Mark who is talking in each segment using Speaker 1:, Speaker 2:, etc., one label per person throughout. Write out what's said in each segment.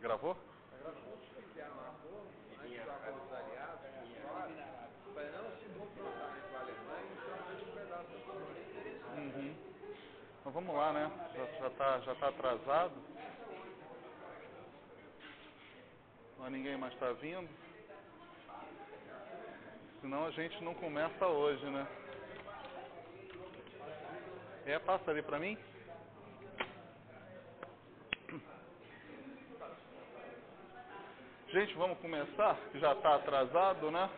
Speaker 1: Gravou?
Speaker 2: Fizeram um acordo antes do acordo dos aliados, para não se confrontarem com a Alemanha em troca de um pedaço da Polônia.
Speaker 1: Uhum. Então vamos lá, né? Já tá atrasado. Mas ninguém mais está vindo. Senão a gente não começa hoje, né? Passa ali para mim. Gente, vamos começar, que já está atrasado, né?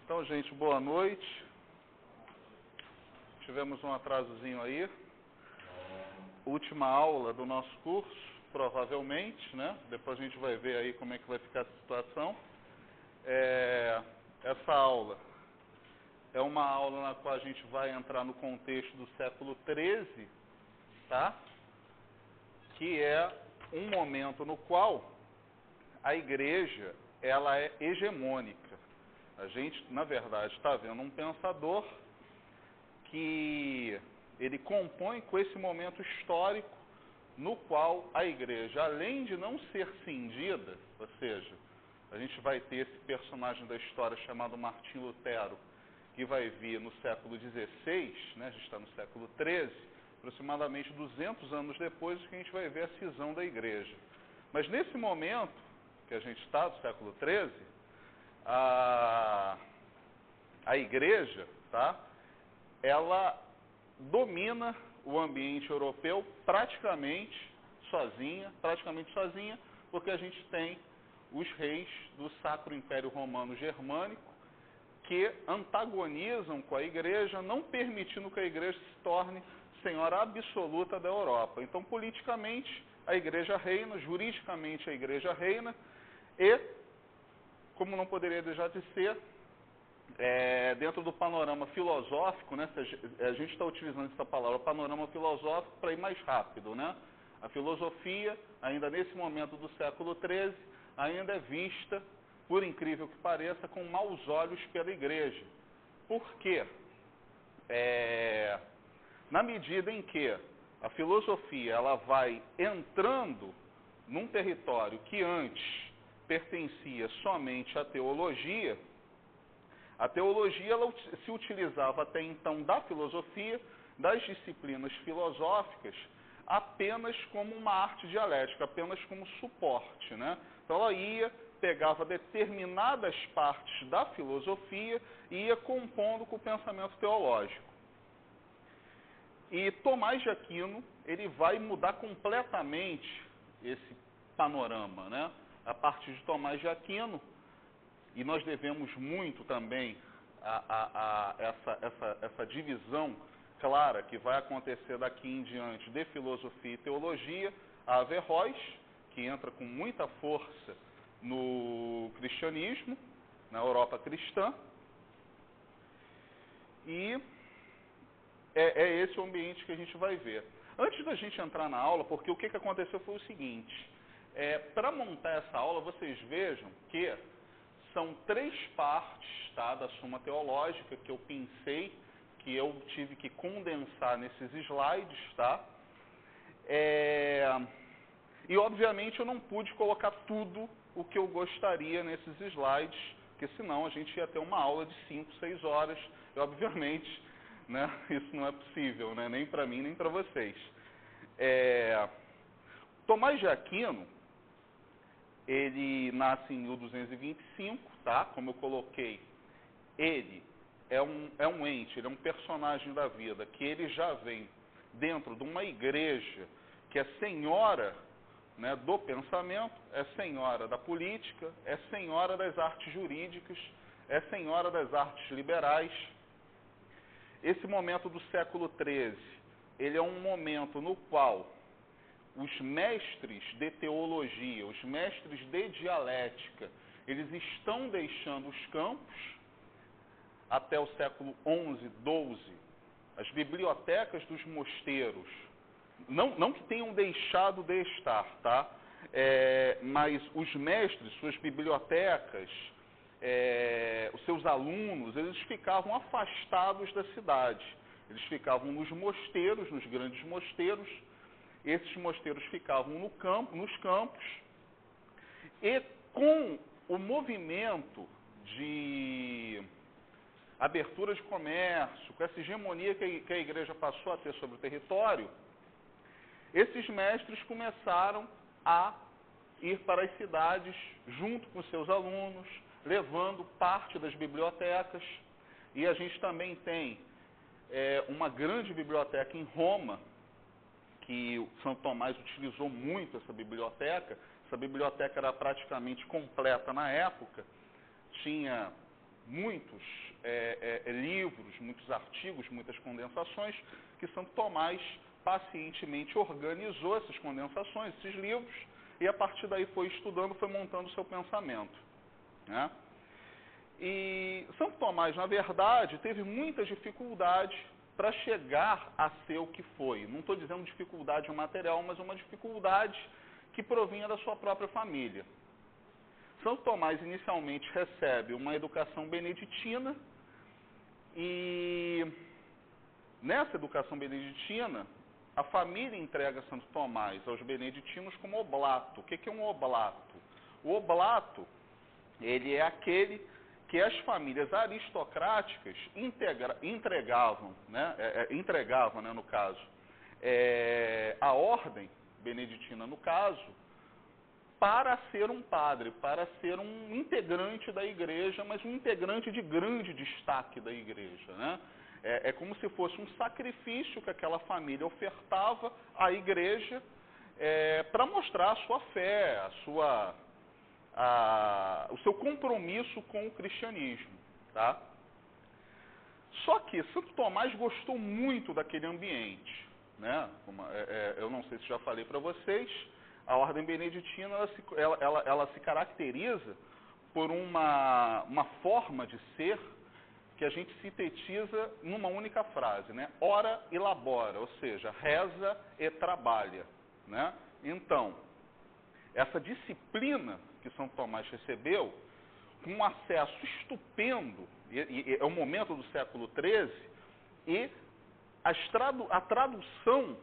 Speaker 1: Então, gente, boa noite. Tivemos um atrasozinho aí. Última aula do nosso curso, provavelmente, né? Depois a gente vai ver aí como é que vai ficar essa situação. Essa aula é uma aula na qual a gente vai entrar no contexto do século XIII, tá? Que é um momento no qual a igreja, ela é hegemônica. A gente, na verdade, está vendo um pensador que ele compõe com esse momento histórico no qual a igreja, além de não ser cindida, ou seja, a gente vai ter esse personagem da história chamado Martim Lutero, que vai vir no século XVI, né? A gente está no século XIII, aproximadamente 200 anos depois que a gente vai ver a cisão da igreja. Mas nesse momento que a gente está, do século XIII, a igreja, tá? Ela domina o ambiente europeu praticamente sozinha, porque a gente tem os reis do Sacro Império Romano Germânico que antagonizam com a igreja, não permitindo que a igreja se torne senhora absoluta da Europa. Então, politicamente, a igreja reina, juridicamente a igreja reina, e, como não poderia deixar de ser, dentro do panorama filosófico, né, a gente está utilizando essa palavra, panorama filosófico, para ir mais rápido, né? A filosofia, ainda nesse momento do século XIII, ainda é vista, por incrível que pareça, com maus olhos pela igreja. Por quê? Na medida em que a filosofia ela vai entrando num território que antes pertencia somente à teologia, a teologia ela se utilizava até então da filosofia, das disciplinas filosóficas, apenas como uma arte dialética, apenas como suporte, né? Então ela pegava determinadas partes da filosofia e ia compondo com o pensamento teológico. E Tomás de Aquino, ele vai mudar completamente esse panorama, né? A partir de Tomás de Aquino, e nós devemos muito também a essa divisão clara que vai acontecer daqui em diante de filosofia e teologia, a Averroes, que entra com muita força no cristianismo, na Europa cristã, e é esse o ambiente que a gente vai ver. Antes da gente entrar na aula, porque o que aconteceu foi o seguinte, para montar essa aula, vocês vejam que são 3 partes, tá, da Suma Teológica que eu pensei, que eu tive que condensar nesses slides, tá? E obviamente eu não pude colocar tudo o que eu gostaria nesses slides, porque senão a gente ia ter uma aula de 5, 6 horas, e obviamente, né, isso não é possível, né, nem para mim, nem para vocês. Tomás de Aquino, ele nasce em 1225, tá? Como eu coloquei, ele é um ente, ele é um personagem da vida, que ele já vem dentro de uma igreja que é senhora, né, do pensamento, é senhora da política, é senhora das artes jurídicas, é senhora das artes liberais. Esse momento do século XIII, ele é um momento no qual os mestres de teologia, os mestres de dialética, eles estão deixando os campos. Até o século XI, XII, as bibliotecas dos mosteiros, não que tenham deixado de estar, tá? Mas os mestres, suas bibliotecas, os seus alunos, eles ficavam afastados da cidade. Eles ficavam nos mosteiros, nos grandes mosteiros, Esses mosteiros ficavam nos campos, e com o movimento de abertura de comércio, com essa hegemonia que a igreja passou a ter sobre o território, esses mestres começaram a ir para as cidades junto com seus alunos, levando parte das bibliotecas. E a gente também tem uma grande biblioteca em Roma, que o Santo Tomás utilizou muito essa biblioteca. Essa biblioteca era praticamente completa na época, tinha muitos livros, muitos artigos, muitas condensações, que Santo Tomás pacientemente organizou essas condensações, esses livros, e a partir daí foi estudando, foi montando o seu pensamento, né? E Santo Tomás, na verdade, teve muitas dificuldades para chegar a ser o que foi. Não estou dizendo dificuldade material, mas uma dificuldade que provinha da sua própria família. Santo Tomás inicialmente recebe uma educação beneditina, e nessa educação beneditina, a família entrega Santo Tomás aos beneditinos como oblato. O que é um oblato? O oblato, ele é aquele que as famílias aristocráticas entregavam, no caso, a ordem beneditina, no caso, para ser um padre, para ser um integrante da igreja, mas um integrante de grande destaque da igreja, né? É como se fosse um sacrifício que aquela família ofertava à igreja para mostrar a sua fé, o seu compromisso com o cristianismo, tá? Só que Santo Tomás gostou muito daquele ambiente, né? Eu não sei se já falei para vocês, a ordem beneditina ela se caracteriza por uma forma de ser que a gente sintetiza numa única frase, né? Ora e labora, ou seja, reza e trabalha, né? Então, essa disciplina que São Tomás recebeu, com um acesso estupendo, e é o momento do século XIII, e a tradução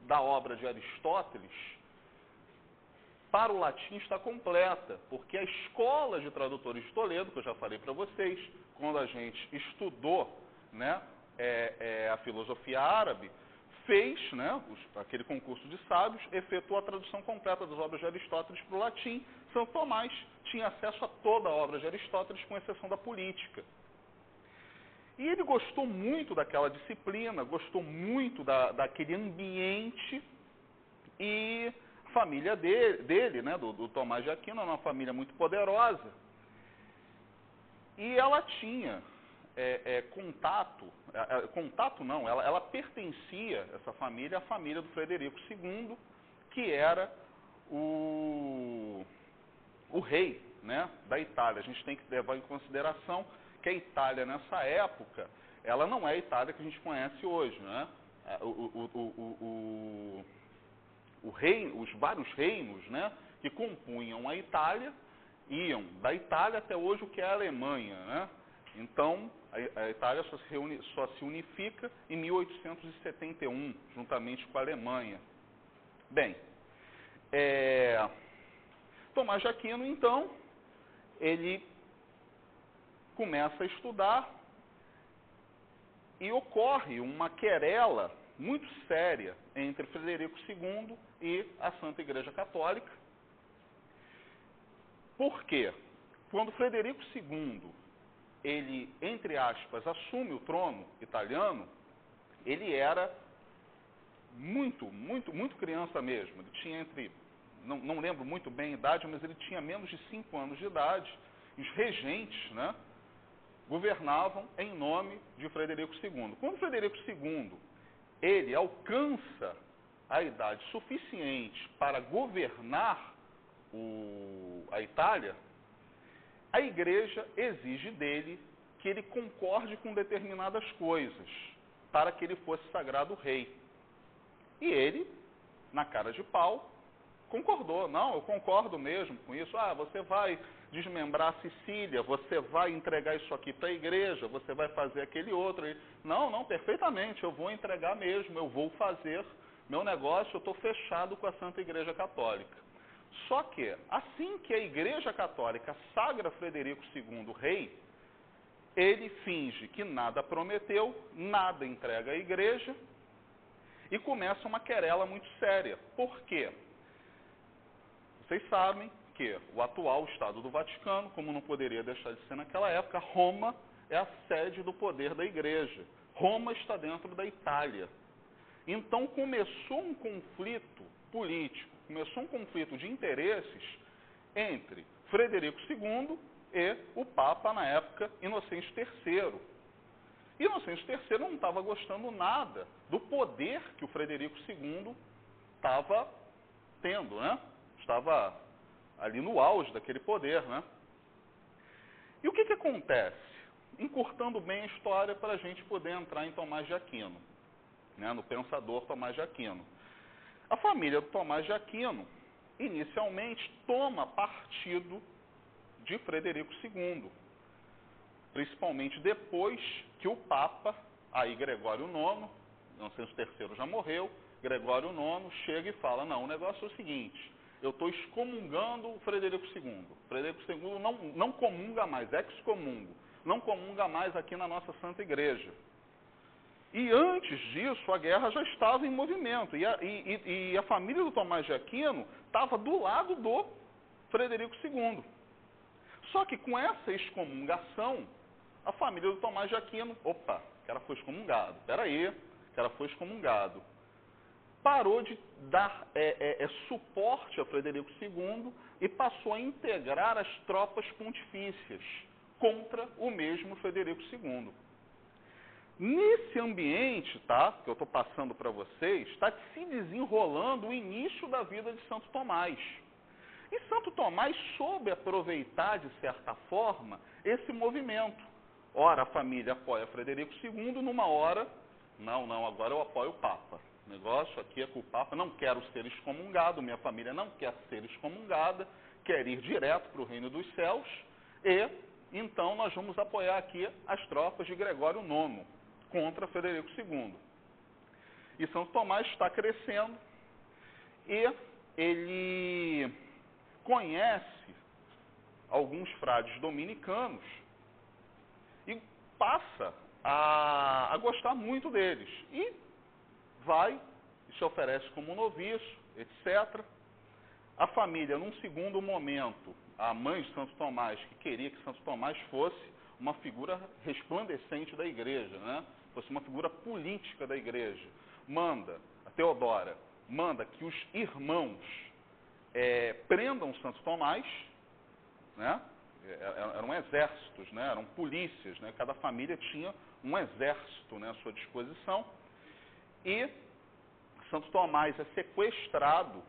Speaker 1: da obra de Aristóteles para o latim está completa, porque a escola de tradutores de Toledo, que eu já falei para vocês, quando a gente estudou, né, a filosofia árabe, fez, né, aquele concurso de sábios, efetuou a tradução completa das obras de Aristóteles para o latim. São Tomás tinha acesso a toda a obra de Aristóteles, com exceção da política. E ele gostou muito daquela disciplina, gostou muito daquele ambiente, e a família dele, né, do Tomás de Aquino, era uma família muito poderosa. E ela tinha contato não, ela pertencia, essa família, à família do Frederico II, que era o rei, né, da Itália. A gente tem que levar em consideração que a Itália, nessa época, ela não é a Itália que a gente conhece hoje, né? Os vários reinos, né, que compunham a Itália, iam da Itália até hoje o que é a Alemanha, né? Então, a Itália só se unifica em 1871, juntamente com a Alemanha. Bem, Tomás de Aquino, então, ele começa a estudar e ocorre uma querela muito séria entre Frederico II e a Santa Igreja Católica. Por quê? Quando Frederico II, ele, entre aspas, assume o trono italiano, ele era muito criança mesmo. Ele tinha não lembro muito bem a idade, mas ele tinha menos de 5 anos de idade. Os regentes, né, governavam em nome de Frederico II. Quando Frederico II, ele alcança a idade suficiente para governar a Itália, a igreja exige dele que ele concorde com determinadas coisas para que ele fosse sagrado rei. E ele, na cara de pau, concordou. Não, eu concordo mesmo com isso. Você vai desmembrar a Sicília, você vai entregar isso aqui para a igreja, você vai fazer aquele outro. Não, perfeitamente, eu vou entregar mesmo, eu vou fazer meu negócio, eu estou fechado com a Santa Igreja Católica. Só que, assim que a Igreja Católica sagra Frederico II rei, ele finge que nada prometeu, nada entrega à Igreja, e começa uma querela muito séria. Por quê? Vocês sabem que o atual Estado do Vaticano, como não poderia deixar de ser naquela época, Roma é a sede do poder da Igreja. Roma está dentro da Itália. Então começou um conflito político, começou um conflito de interesses entre Frederico II e o Papa, na época, Inocêncio III. Inocêncio III não estava gostando nada do poder que o Frederico II estava tendo, né? Estava ali no auge daquele poder, né? E o que acontece? Encurtando bem a história para a gente poder entrar em Tomás de Aquino, né? No pensador Tomás de Aquino. A família do Tomás de Aquino, inicialmente, toma partido de Frederico II, principalmente depois que o Papa, aí Gregório IX, Inocêncio III já morreu, Gregório IX chega e fala, não, o negócio é o seguinte, eu estou excomungando o Frederico II. Frederico II não comunga mais, excomungo, não comunga mais aqui na nossa Santa Igreja. E antes disso, a guerra já estava em movimento, e a família do Tomás de Aquino estava do lado do Frederico II. Só que com essa excomungação, a família do Tomás de Aquino, opa, o cara foi excomungado, peraí, o cara foi excomungado. Parou de dar suporte a Frederico II e passou a integrar as tropas pontifícias contra o mesmo Frederico II. Nesse ambiente, tá, que eu estou passando para vocês, está se desenrolando o início da vida de Santo Tomás. E Santo Tomás soube aproveitar, de certa forma, esse movimento. Ora, a família apoia Frederico II, numa hora, não, agora eu apoio o Papa. O negócio aqui é com o Papa, não quero ser excomungado, minha família não quer ser excomungada, quer ir direto para o reino dos céus, e então nós vamos apoiar aqui as tropas de Gregório IX contra Frederico II. E Santo Tomás está crescendo e ele conhece alguns frades dominicanos e passa a gostar muito deles. E vai e se oferece como noviço, etc. A família, num segundo momento, a mãe de Santo Tomás, que queria que Santo Tomás fosse uma figura resplandecente da igreja, né? Fosse uma figura política da igreja, a Teodora, manda que os irmãos prendam Santo Tomás, né? Eram exércitos, né? Eram polícias, né? Cada família tinha um exército, né, à sua disposição, e Santo Tomás é sequestrado,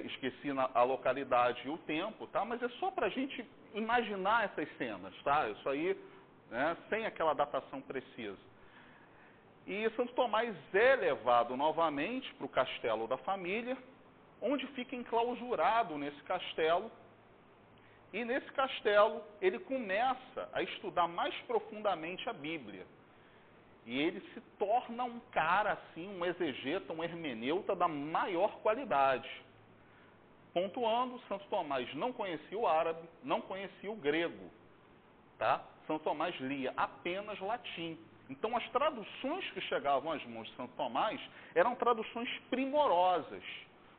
Speaker 1: esqueci a localidade e o tempo, tá? Mas é só para a gente imaginar essas cenas, tá? Isso aí, né, sem aquela datação precisa. E Santo Tomás é levado novamente para o castelo da família, onde fica enclausurado nesse castelo. E nesse castelo ele começa a estudar mais profundamente a Bíblia. E ele se torna um cara assim, um exegeta, um hermeneuta da maior qualidade. Pontuando, Santo Tomás não conhecia o árabe, não conhecia o grego. Tá? Santo Tomás lia apenas latim. Então as traduções que chegavam às mãos de Santo Tomás eram traduções primorosas.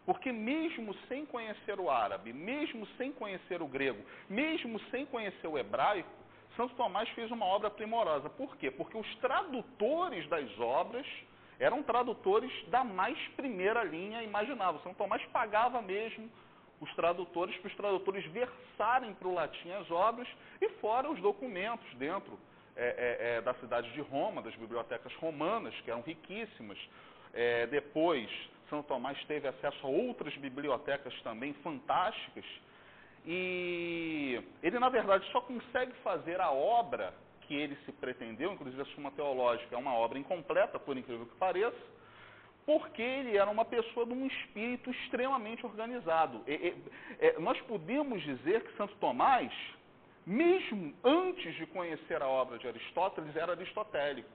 Speaker 1: Porque mesmo sem conhecer o árabe, mesmo sem conhecer o grego, mesmo sem conhecer o hebraico, Santo Tomás fez uma obra primorosa. Por quê? Porque os tradutores das obras eram tradutores da mais primeira linha imaginável. Santo Tomás pagava mesmo os tradutores, para os tradutores versarem para o latim as obras, e fora os documentos dentro da cidade de Roma, das bibliotecas romanas, que eram riquíssimas. Depois, Santo Tomás teve acesso a outras bibliotecas também fantásticas, e ele, na verdade, só consegue fazer a obra que ele se pretendeu, inclusive a Suma Teológica é uma obra incompleta, por incrível que pareça, porque ele era uma pessoa de um espírito extremamente organizado. Nós podemos dizer que Santo Tomás, mesmo antes de conhecer a obra de Aristóteles, era aristotélico.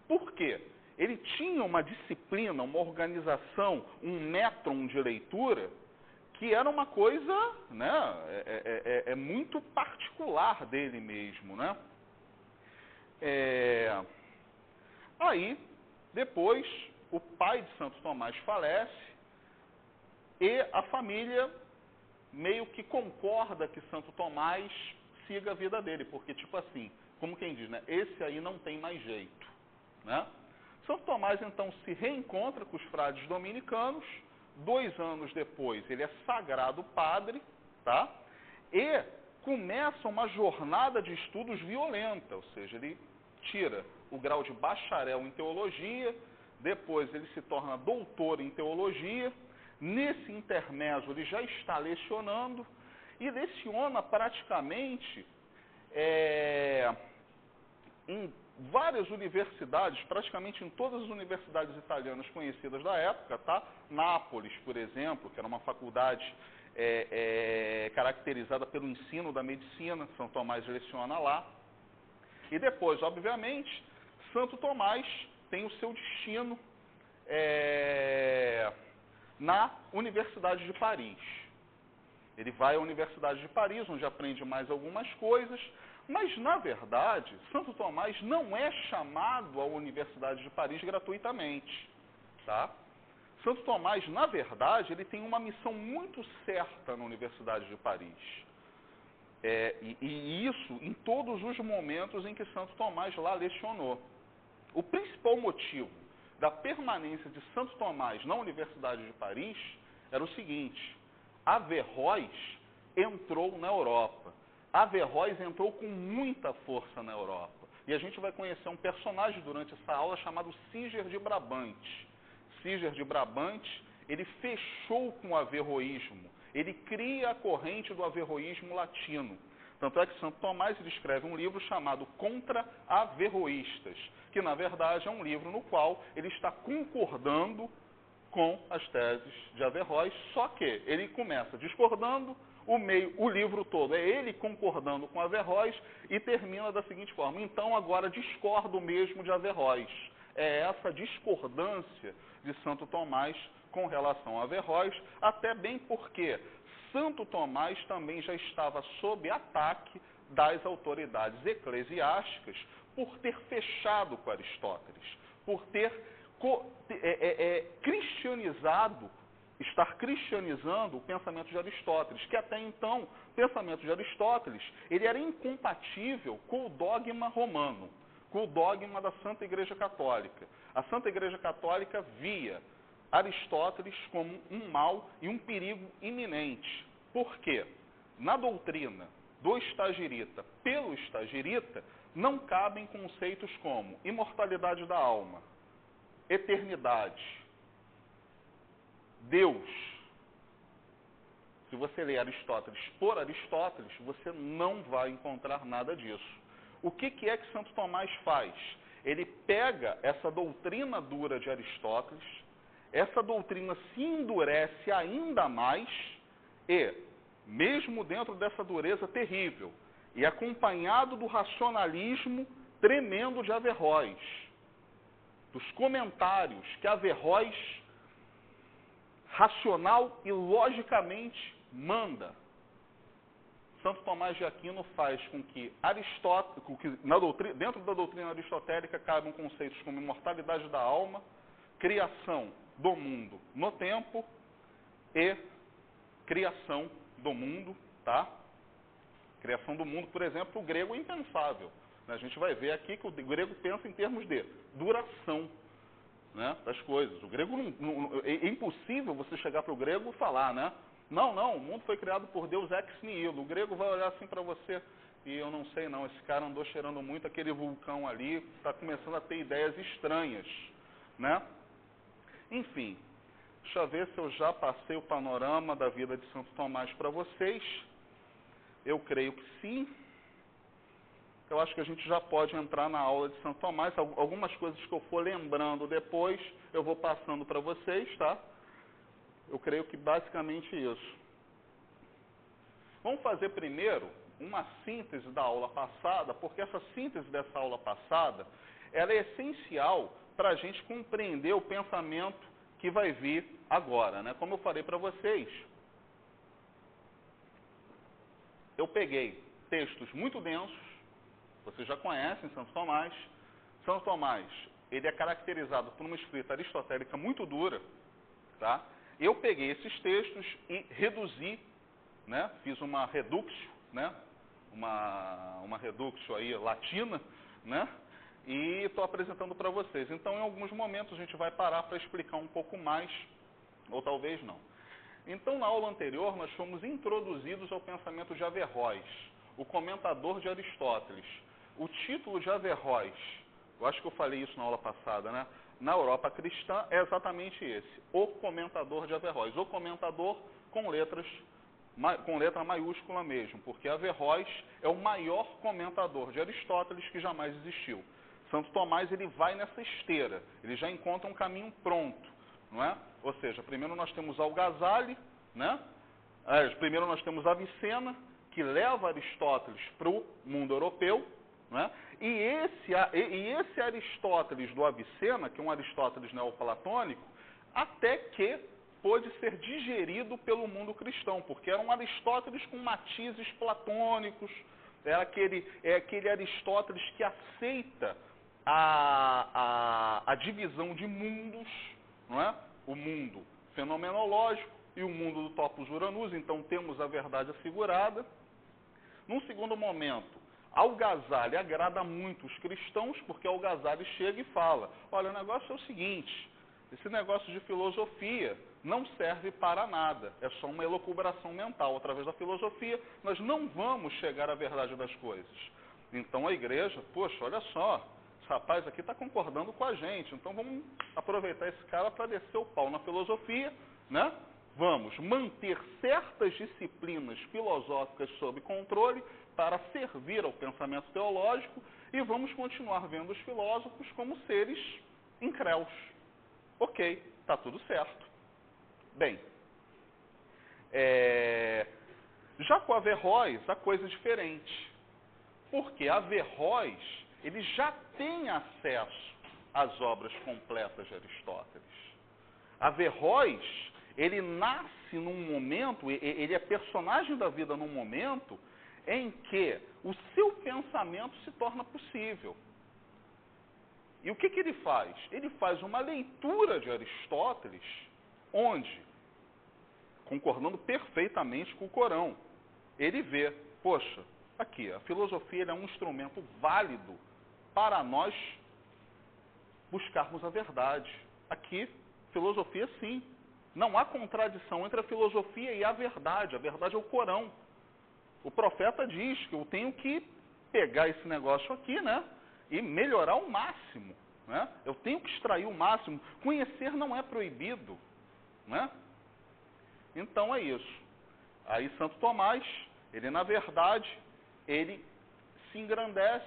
Speaker 1: Por quê? ele tinha uma disciplina, uma organização, um método de leitura, que era uma coisa, né, muito particular dele mesmo, né? Aí, depois, o pai de Santo Tomás falece e a família meio que concorda que Santo Tomás siga a vida dele, porque, tipo assim, como quem diz, né, esse aí não tem mais jeito, né? Santo Tomás, então, se reencontra com os frades dominicanos. 2 anos depois, ele é sagrado padre, tá? E começa uma jornada de estudos violenta, ou seja, ele tira o grau de bacharel em teologia, depois ele se torna doutor em teologia. Nesse intermédio, ele já está lecionando e leciona praticamente em várias universidades, praticamente em todas as universidades italianas conhecidas da época, tá? Nápoles, por exemplo, que era uma faculdade caracterizada pelo ensino da medicina, São Tomás leciona lá. E depois, obviamente, Santo Tomás tem o seu destino na Universidade de Paris. Ele vai à Universidade de Paris, onde aprende mais algumas coisas, mas, na verdade, Santo Tomás não é chamado à Universidade de Paris gratuitamente, tá? Santo Tomás, na verdade, ele tem uma missão muito certa na Universidade de Paris. E isso em todos os momentos em que Santo Tomás lá lecionou. O principal motivo da permanência de Santo Tomás na Universidade de Paris era o seguinte: Averroes entrou na Europa. Averroes entrou com muita força na Europa. E a gente vai conhecer um personagem durante essa aula chamado Siger de Brabante. Siger de Brabante, ele fechou com o averroísmo. Ele cria a corrente do averroísmo latino. Tanto é que Santo Tomás ele escreve um livro chamado Contra Averroístas, que na verdade é um livro no qual ele está concordando com as teses de Averroes, só que ele começa discordando, o livro todo é ele concordando com Averroes e termina da seguinte forma: então agora discordo mesmo de Averroes. É essa discordância de Santo Tomás com relação a Averroes, até bem porque Santo Tomás também já estava sob ataque das autoridades eclesiásticas por ter fechado com Aristóteles, por ter estar cristianizando o pensamento de Aristóteles, que até então, o pensamento de Aristóteles, ele era incompatível com o dogma romano, com o dogma da Santa Igreja Católica. A Santa Igreja Católica via Aristóteles como um mal e um perigo iminente. Por quê? Na doutrina do estagirita pelo estagirita, não cabem conceitos como imortalidade da alma, eternidade, Deus. Se você ler Aristóteles por Aristóteles, você não vai encontrar nada disso. O que é que Santo Tomás faz? Ele pega essa doutrina dura de Aristóteles, essa doutrina se endurece ainda mais e, mesmo dentro dessa dureza terrível, e acompanhado do racionalismo tremendo de Averroes, dos comentários que Averroes, racional e logicamente, manda, Santo Tomás de Aquino faz com que dentro da doutrina aristotélica caibam conceitos como imortalidade da alma, criação do mundo no tempo e criação do mundo, tá? Criação do mundo, por exemplo, o grego é impensável. A gente vai ver aqui que o grego pensa em termos de duração, né, das coisas. O grego é impossível você chegar para o grego e falar, né? Não, o mundo foi criado por Deus ex nihilo. O grego vai olhar assim para você e eu não sei não, esse cara andou cheirando muito aquele vulcão ali, está começando a ter ideias estranhas, né? Enfim, deixa eu ver se eu já passei o panorama da vida de Santo Tomás para vocês. Eu creio que sim. Eu acho que a gente já pode entrar na aula de Santo Tomás. Algumas coisas que eu for lembrando depois, eu vou passando para vocês, tá? Eu creio que basicamente isso. Vamos fazer primeiro uma síntese da aula passada, porque essa síntese dessa aula passada, ela é essencial para a gente compreender o pensamento que vai vir agora, né? Como eu falei para vocês, eu peguei textos muito densos, vocês já conhecem Santo Tomás. Santo Tomás, ele é caracterizado por uma escrita aristotélica muito dura, tá? Eu peguei esses textos e reduzi, né? Fiz uma reductio, né? Uma reductio aí latina, né? E estou apresentando para vocês. Então, em alguns momentos, a gente vai parar para explicar um pouco mais, ou talvez não. Então, na aula anterior, nós fomos introduzidos ao pensamento de Averroes, o comentador de Aristóteles. O título de Averroes, eu acho que eu falei isso na aula passada, né? Na Europa cristã, é exatamente esse, o comentador de Averroes. O comentador com letra maiúscula mesmo, porque Averroes é o maior comentador de Aristóteles que jamais existiu. Santo Tomás, ele vai nessa esteira, ele já encontra um caminho pronto, não é? Ou seja, primeiro nós temos Al-Ghazali, né? Primeiro nós temos Avicena, que leva Aristóteles para o mundo europeu, né? E esse Aristóteles do Avicena, que é um Aristóteles neoplatônico, até que pôde ser digerido pelo mundo cristão, porque era um Aristóteles com matizes platônicos, é aquele Aristóteles que aceita a divisão de mundos, não é? O mundo fenomenológico e o mundo do topos uranus, então temos a verdade assegurada. Num segundo momento, Al-Ghazali agrada muito os cristãos, porque Al-Ghazali chega e fala, olha, o negócio é o seguinte, esse negócio de filosofia não serve para nada, é só uma elucubração mental. Através da filosofia, nós não vamos chegar à verdade das coisas. Então a igreja, poxa, olha só, esse rapaz aqui está concordando com a gente, então vamos aproveitar esse cara para descer o pau na filosofia, né? Vamos manter certas disciplinas filosóficas sob controle para servir ao pensamento teológico e vamos continuar vendo os filósofos como seres incréus. Ok, está tudo certo. Bem, já com Averroes, a coisa é diferente. Porque Averroes, ele já tem acesso às obras completas de Aristóteles. Averroes, ele nasce num momento, ele é personagem da vida num momento em que o seu pensamento se torna possível. E o que ele faz? Ele faz uma leitura de Aristóteles, onde, concordando perfeitamente com o Corão, ele vê, poxa, aqui, a filosofia é um instrumento válido para nós buscarmos a verdade. Aqui, filosofia sim. Não há contradição entre a filosofia e a verdade. A verdade é o Corão. O profeta diz que eu tenho que pegar esse negócio aqui, né? E melhorar ao máximo, né? Eu tenho que extrair o máximo. Conhecer não é proibido, né? Então é isso. Aí Santo Tomás, ele na verdade, ele se engrandece,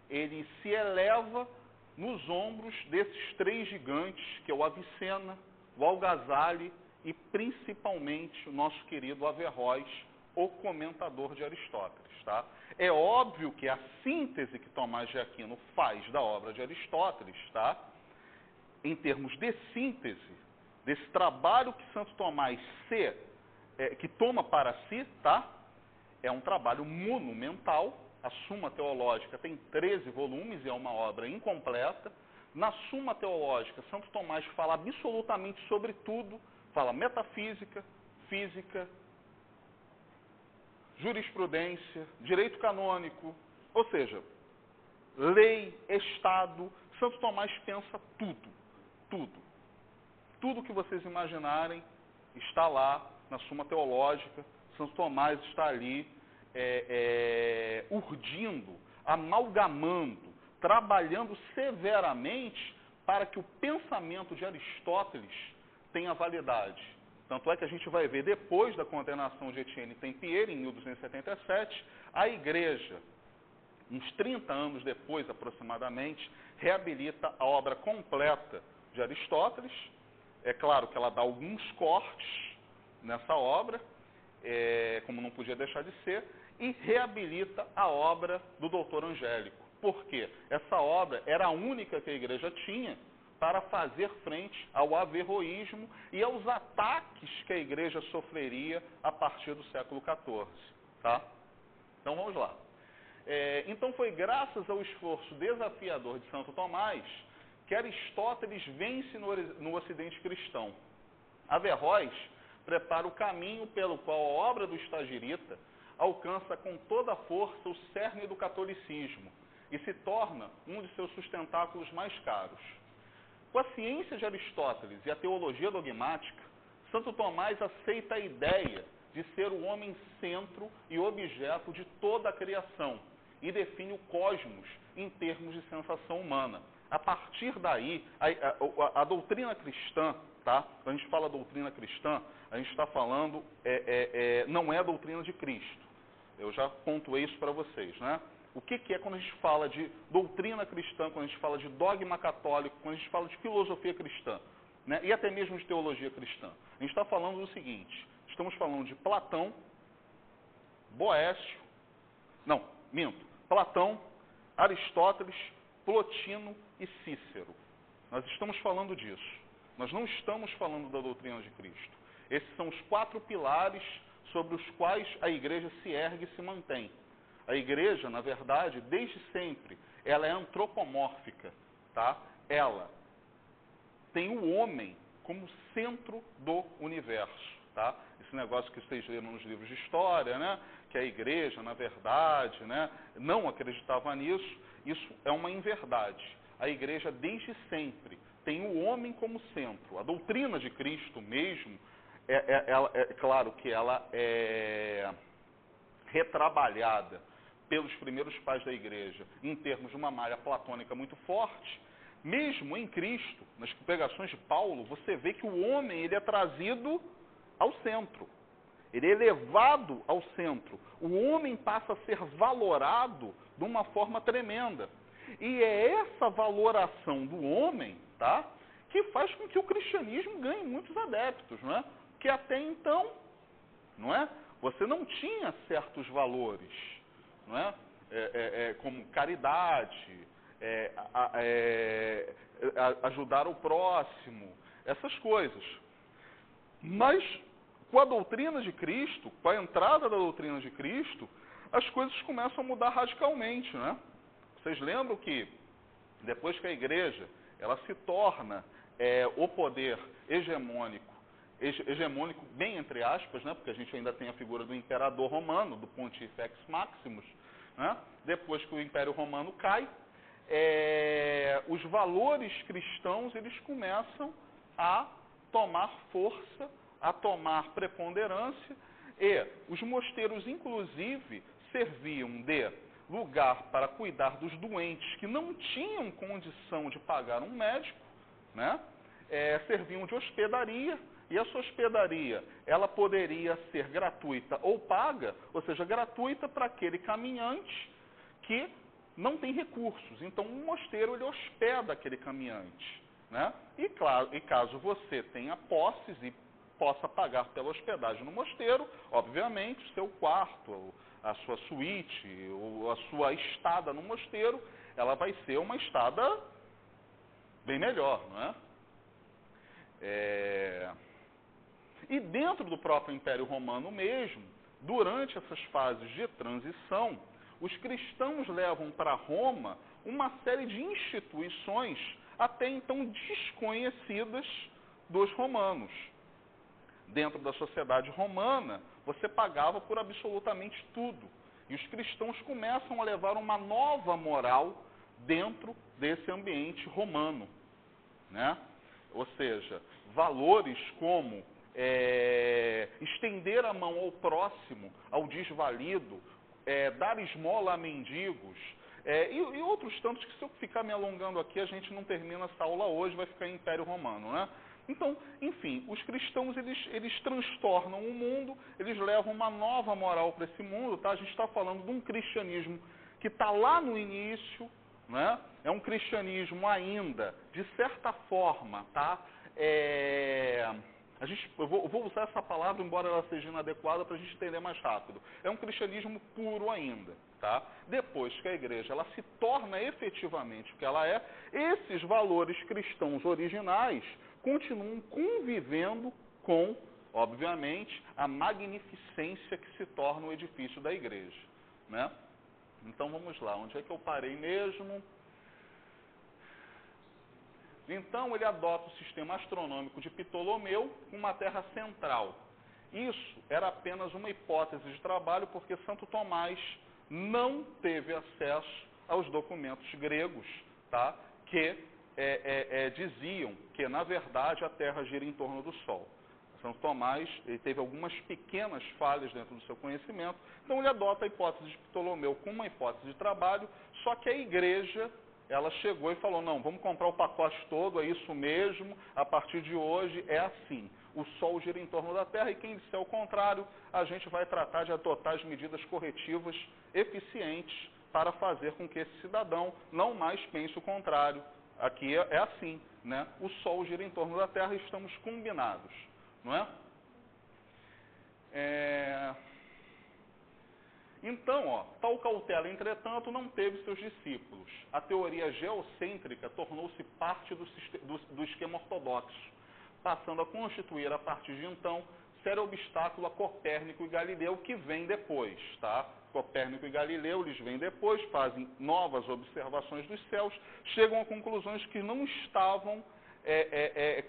Speaker 1: ele se eleva nos ombros desses três gigantes, que é o Avicena, o Al-Ghazali e principalmente o nosso querido Averroes, o comentador de Aristóteles. Tá? É óbvio que a síntese que Tomás de Aquino faz da obra de Aristóteles, tá? Em termos de síntese, desse trabalho que Santo Tomás que toma para si, tá? É um trabalho monumental. A Suma Teológica tem 13 volumes e é uma obra incompleta. Na Suma Teológica, Santo Tomás fala absolutamente sobre tudo. Fala metafísica, física, jurisprudência, direito canônico, ou seja, lei, Estado. Santo Tomás pensa tudo, tudo. Tudo que vocês imaginarem está lá na Suma Teológica. Santo Tomás está ali urdindo, amalgamando, trabalhando severamente para que o pensamento de Aristóteles tenha validade. Tanto é que a gente vai ver, depois da condenação de Etienne Tempier, em 1277, a Igreja, uns 30 anos depois aproximadamente, reabilita a obra completa de Aristóteles. É claro que ela dá alguns cortes nessa obra, como não podia deixar de ser, e reabilita a obra do doutor Angélico. porque essa obra era a única que a igreja tinha para fazer frente ao averroísmo e aos ataques que a igreja sofreria a partir do século XIV. Tá? Então vamos lá. Então foi graças ao esforço desafiador de Santo Tomás que Aristóteles vence no Ocidente cristão. Averroes prepara o caminho pelo qual a obra do Estagirita alcança com toda a força o cerne do catolicismo e se torna um de seus sustentáculos mais caros. Com a ciência de Aristóteles e a teologia dogmática, Santo Tomás aceita a ideia de ser o homem centro e objeto de toda a criação e define o cosmos em termos de sensação humana. A partir daí, a doutrina cristã, tá? Quando a gente fala doutrina cristã, a gente está falando, não é a doutrina de Cristo. Eu já pontuei isso para vocês, né? O que é quando a gente fala de doutrina cristã, quando a gente fala de dogma católico, quando a gente fala de filosofia cristã, né? E até mesmo de teologia cristã? A gente está falando do seguinte, estamos falando de Platão, Boécio, Platão, Aristóteles, Plotino e Cícero. Nós estamos falando disso. Nós não estamos falando da doutrina de Cristo. Esses são os 4 pilares sobre os quais a igreja se ergue e se mantém. A igreja, na verdade, desde sempre, ela é antropomórfica, tá? Ela tem o homem como centro do universo, tá? Esse negócio que vocês leram nos livros de história, né? Que a igreja, na verdade, né, não acreditava nisso, isso é uma inverdade. A igreja, desde sempre, tem o homem como centro. A doutrina de Cristo mesmo, claro que ela é retrabalhada pelos primeiros pais da igreja em termos de uma malha platônica muito forte. Mesmo em Cristo, nas pregações de Paulo, você vê que o homem ele é trazido ao centro. Ele é elevado ao centro. O homem passa a ser valorado de uma forma tremenda. E é essa valoração do homem, tá, que faz com que o cristianismo ganhe muitos adeptos, não é? Que até então, não é? Você não tinha certos valores, não é? Como caridade, ajudar o próximo, essas coisas. Mas com a doutrina de Cristo, com a entrada da doutrina de Cristo, as coisas começam a mudar radicalmente, né? Vocês lembram que depois que a igreja ela se torna o poder hegemônico bem entre aspas, né? Porque a gente ainda tem a figura do imperador romano, do Pontifex Maximus, né? Depois que o Império Romano cai, os valores cristãos eles começam a tomar força, a tomar preponderância, e os mosteiros, inclusive, serviam de lugar para cuidar dos doentes que não tinham condição de pagar um médico, né? Serviam de hospedaria, e essa hospedaria ela poderia ser gratuita ou paga, ou seja, gratuita para aquele caminhante que não tem recursos. Então, um mosteiro ele hospeda aquele caminhante, né? E claro, e caso você tenha posses e possa pagar pela hospedagem no mosteiro, obviamente, o seu quarto, a sua suíte, ou a sua estada no mosteiro, ela vai ser uma estada bem melhor, não é? E dentro do próprio Império Romano mesmo, durante essas fases de transição, os cristãos levam para Roma uma série de instituições até então desconhecidas dos romanos. Dentro da sociedade romana, você pagava por absolutamente tudo. E os cristãos começam a levar uma nova moral dentro desse ambiente romano, né? Ou seja, valores como estender a mão ao próximo, ao desvalido, dar esmola a mendigos, e outros tantos que se eu ficar me alongando aqui, a gente não termina essa aula hoje, vai ficar em Império Romano, né? Então, enfim, os cristãos, eles transtornam o mundo, eles levam uma nova moral para esse mundo, tá? A gente está falando de um cristianismo que está lá no início, né? É um cristianismo ainda, de certa forma, tá? Eu vou usar essa palavra, embora ela seja inadequada, para a gente entender mais rápido. É um cristianismo puro ainda. Tá? Depois que a igreja ela se torna efetivamente o que ela é, esses valores cristãos originais continuam convivendo com, obviamente, a magnificência que se torna o edifício da igreja. Né? Então vamos lá, onde é que eu parei mesmo? Então ele adota o sistema astronômico de Ptolomeu com uma terra central. Isso era apenas uma hipótese de trabalho porque Santo Tomás não teve acesso aos documentos gregos, tá? Que diziam que, na verdade, a Terra gira em torno do Sol. Santo Tomás ele teve algumas pequenas falhas dentro do seu conhecimento, então ele adota a hipótese de Ptolomeu como uma hipótese de trabalho, só que a igreja ela chegou e falou, não, vamos comprar o pacote todo, é isso mesmo, a partir de hoje é assim. O Sol gira em torno da Terra e quem disser o contrário, a gente vai tratar de adotar as medidas corretivas eficientes para fazer com que esse cidadão não mais pense o contrário. Aqui é assim, né? O Sol gira em torno da Terra e estamos combinados, não é? Então, tal cautela, entretanto, não teve seus discípulos. A teoria geocêntrica tornou-se parte do esquema ortodoxo, passando a constituir, a partir de então, sério obstáculo a Copérnico e Galileu, que vem depois. Tá? Copérnico e Galileu, eles vêm depois, fazem novas observações dos céus, chegam a conclusões que não estavam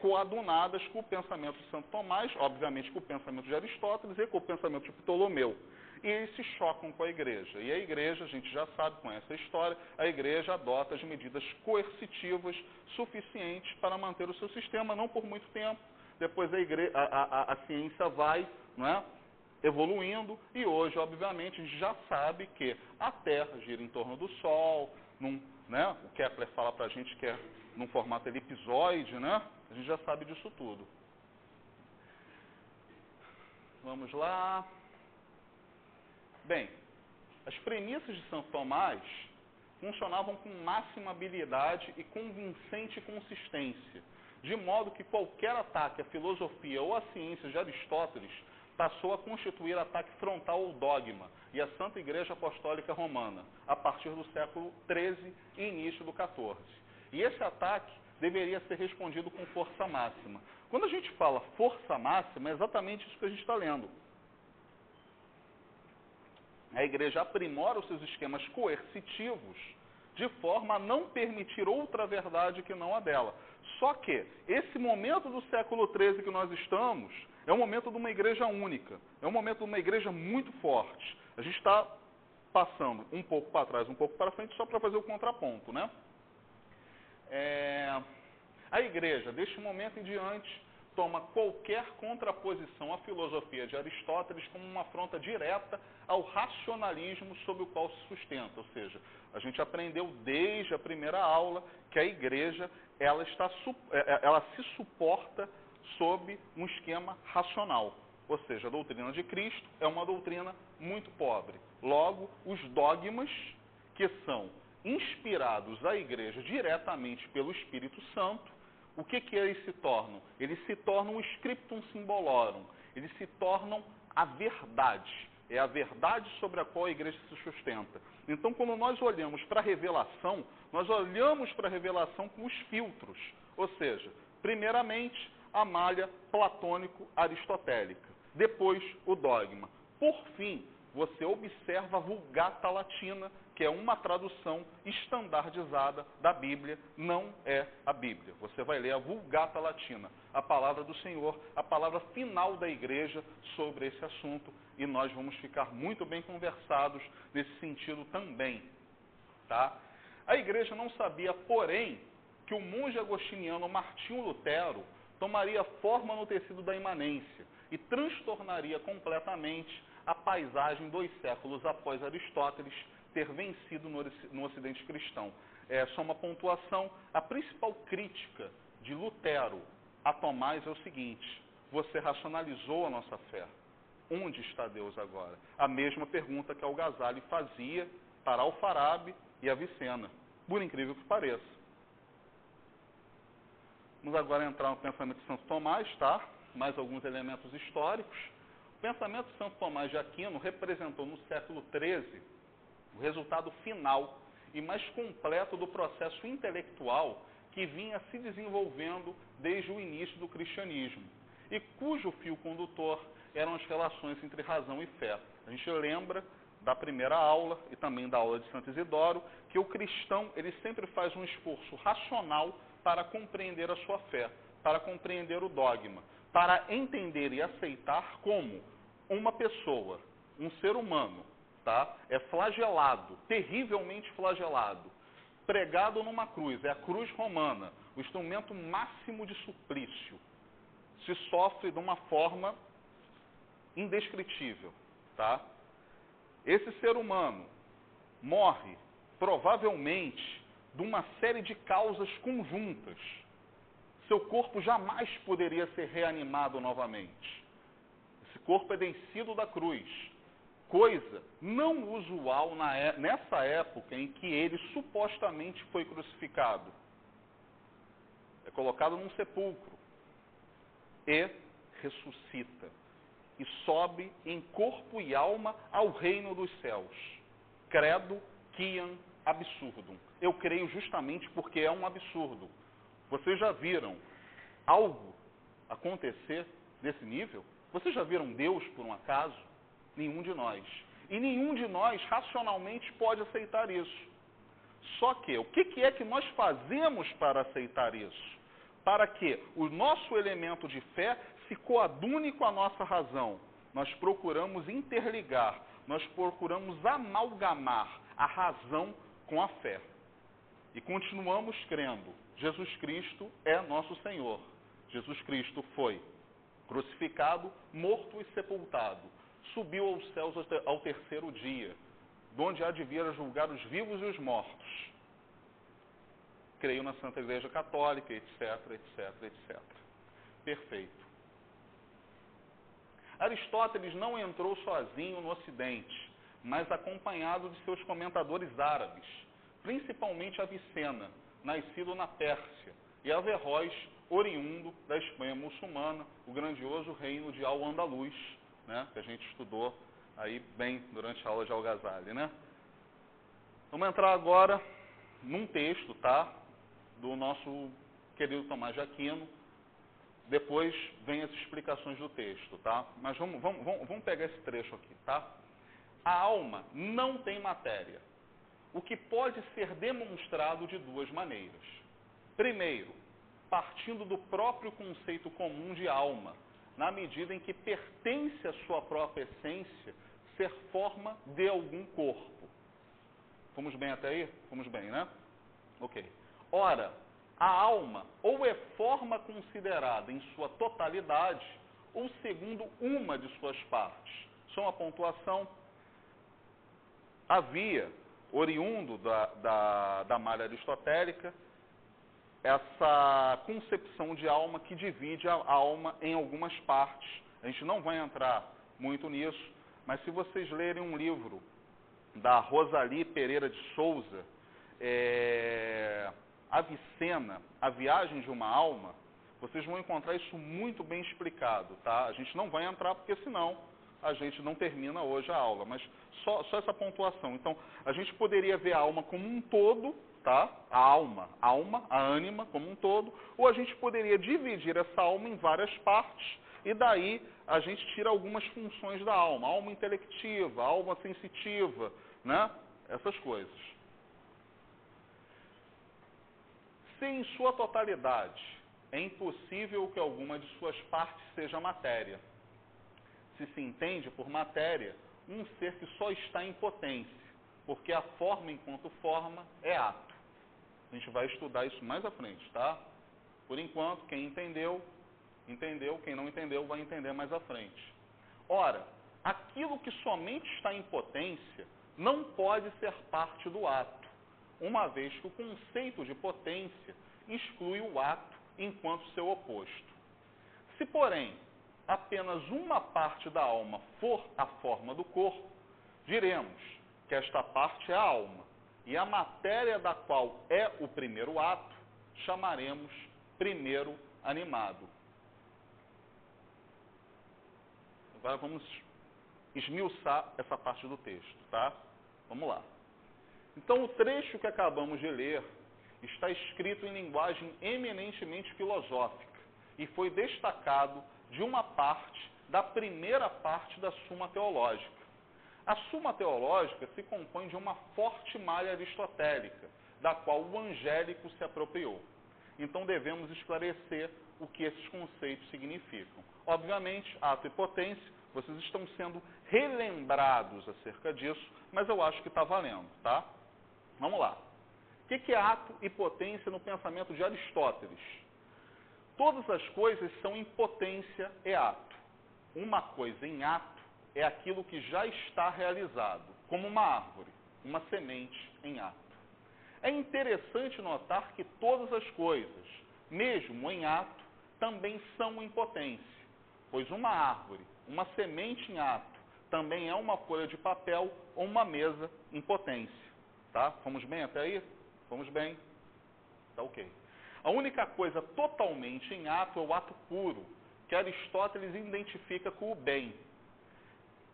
Speaker 1: coadunadas com o pensamento de Santo Tomás, obviamente com o pensamento de Aristóteles e com o pensamento de Ptolomeu. E eles se chocam com a igreja. E a igreja, a gente já sabe, conhece a história, a igreja adota as medidas coercitivas suficientes para manter o seu sistema, não por muito tempo. Depois a ciência vai, não é, evoluindo e hoje, obviamente, a gente já sabe que a Terra gira em torno do Sol, né, o Kepler fala para a gente que é num formato elipsoide, né? A gente já sabe disso tudo. Vamos lá. Bem, as premissas de Santo Tomás funcionavam com máxima habilidade e convincente consistência, de modo que qualquer ataque à filosofia ou à ciência de Aristóteles passou a constituir ataque frontal ao dogma e à Santa Igreja Apostólica Romana, a partir do século XIII e início do XIV. E esse ataque deveria ser respondido com força máxima. Quando a gente fala força máxima, é exatamente isso que a gente está lendo. A igreja aprimora os seus esquemas coercitivos de forma a não permitir outra verdade que não a dela. Só que esse momento do século XIII que nós estamos é um momento de uma igreja única, é um momento de uma igreja muito forte. A gente está passando um pouco para trás, um pouco para frente, só para fazer o contraponto, né? A igreja, deste momento em diante, toma qualquer contraposição à filosofia de Aristóteles como uma afronta direta ao racionalismo sobre o qual se sustenta. Ou seja, a gente aprendeu desde a primeira aula que a igreja ela se suporta sob um esquema racional. Ou seja, a doutrina de Cristo é uma doutrina muito pobre. Logo, os dogmas que são inspirados à igreja diretamente pelo Espírito Santo, o que eles se tornam? Eles se tornam o scriptum symbolorum, eles se tornam a verdade. É a verdade sobre a qual a igreja se sustenta. Então, quando nós olhamos para a revelação, nós olhamos para a revelação com os filtros. Ou seja, primeiramente, a malha platônico-aristotélica. Depois, o dogma. Por fim, você observa a Vulgata Latina, que é uma tradução estandardizada da Bíblia, não é a Bíblia. Você vai ler a Vulgata Latina, a palavra do Senhor, a palavra final da igreja sobre esse assunto, e nós vamos ficar muito bem conversados nesse sentido também. Tá? A igreja não sabia, porém, que o monge agostiniano Martinho Lutero tomaria forma no tecido da imanência e transtornaria completamente a paisagem 2 séculos após Aristóteles ter vencido no Ocidente cristão. Só uma pontuação, a principal crítica de Lutero a Tomás é o seguinte: você racionalizou a nossa fé. Onde está Deus agora? A mesma pergunta que Al-Ghazali fazia para Alfarabi e Avicena, por incrível que pareça. Vamos agora entrar no pensamento de Santo Tomás, tá? mais alguns elementos históricos. O pensamento de Santo Tomás de Aquino representou no século XIII o resultado final e mais completo do processo intelectual que vinha se desenvolvendo desde o início do cristianismo e cujo fio condutor eram as relações entre razão e fé. A gente lembra da primeira aula e também da aula de Santo Isidoro que o cristão ele sempre faz um esforço racional para compreender a sua fé, para compreender o dogma, para entender e aceitar como uma pessoa, um ser humano, tá, é flagelado, terrivelmente flagelado, pregado numa cruz, é a cruz romana, o instrumento máximo de suplício, se sofre de uma forma indescritível, tá? Esse ser humano morre, provavelmente, de uma série de causas conjuntas. Seu corpo jamais poderia ser reanimado novamente. Esse corpo é descido da cruz, coisa não usual nessa época em que ele supostamente foi crucificado. É colocado num sepulcro e ressuscita. E sobe em corpo e alma ao reino dos céus. Credo, quiam, absurdum. Eu creio justamente porque é um absurdo. Vocês já viram algo acontecer desse nível? Vocês já viram Deus por um acaso? Nenhum de nós. E nenhum de nós racionalmente pode aceitar isso. Só que, o que é que nós fazemos para aceitar isso? Para que o nosso elemento de fé se coadune com a nossa razão. Nós procuramos interligar, nós procuramos amalgamar a razão com a fé. E continuamos crendo, Jesus Cristo é nosso Senhor. Jesus Cristo foi crucificado, morto e sepultado. Subiu aos céus ao terceiro dia, de onde há de vir a julgar os vivos e os mortos. Creio na Santa Igreja Católica, etc, etc, etc. Perfeito. Aristóteles não entrou sozinho no Ocidente, mas acompanhado de seus comentadores árabes, principalmente Avicena, nascido na Pérsia, e Averroes, oriundo da Espanha muçulmana, o grandioso reino de Al-Andalus, né, que a gente estudou aí bem durante a aula de Al-Ghazali, né? Vamos entrar agora num texto, tá, do nosso querido Tomás de Aquino. Depois vem as explicações do texto, tá? Mas vamos pegar esse trecho aqui, tá? A alma não tem matéria, o que pode ser demonstrado de duas maneiras. Primeiro, partindo do próprio conceito comum de alma, na medida em que pertence à sua própria essência ser forma de algum corpo. Fomos bem até aí? Fomos bem, né? Ok. Ora, a alma ou é forma considerada em sua totalidade, ou segundo uma de suas partes. Só uma pontuação. Havia, oriundo da malha aristotélica, essa concepção de alma que divide a alma em algumas partes. A gente não vai entrar muito nisso, mas se vocês lerem um livro da Rosalie Pereira de Souza, Avicena, A Viagem de uma Alma, vocês vão encontrar isso muito bem explicado, tá? A gente não vai entrar porque senão a gente não termina hoje a aula, mas só essa pontuação. Então, a gente poderia ver a alma como um todo, tá? A alma, a ânima como um todo, ou a gente poderia dividir essa alma em várias partes e daí a gente tira algumas funções da alma, alma intelectiva, alma sensitiva, né? Essas coisas. Se em sua totalidade é impossível que alguma de suas partes seja matéria, se entende por matéria um ser que só está em potência, porque a forma enquanto forma é ato. A gente vai estudar isso mais à frente, tá? Por enquanto, quem entendeu, entendeu, quem não entendeu vai entender mais à frente. Ora, aquilo que somente está em potência não pode ser parte do ato, uma vez que o conceito de potência exclui o ato enquanto seu oposto. Se, porém, apenas uma parte da alma for a forma do corpo, diremos que esta parte é a alma, e a matéria da qual é o primeiro ato, chamaremos primeiro animado. Agora vamos esmiuçar essa parte do texto, tá? Vamos lá. Então, o trecho que acabamos de ler está escrito em linguagem eminentemente filosófica e foi destacado de uma parte da primeira parte da Suma Teológica. A Suma Teológica se compõe de uma forte malha aristotélica, da qual o angélico se apropriou. Então, devemos esclarecer o que esses conceitos significam. Obviamente, ato e potência, vocês estão sendo relembrados acerca disso, mas eu acho que está valendo, tá? Vamos lá. O que é ato e potência no pensamento de Aristóteles? Todas as coisas são em potência e ato. Uma coisa em ato é aquilo que já está realizado, como uma árvore, uma semente em ato. É interessante notar que todas as coisas, mesmo em ato, também são em potência, pois uma árvore, uma semente em ato, também é uma folha de papel ou uma mesa em potência. Tá? Fomos bem até aí? Fomos bem? Tá ok. A única coisa totalmente em ato é o ato puro, que Aristóteles identifica com o bem.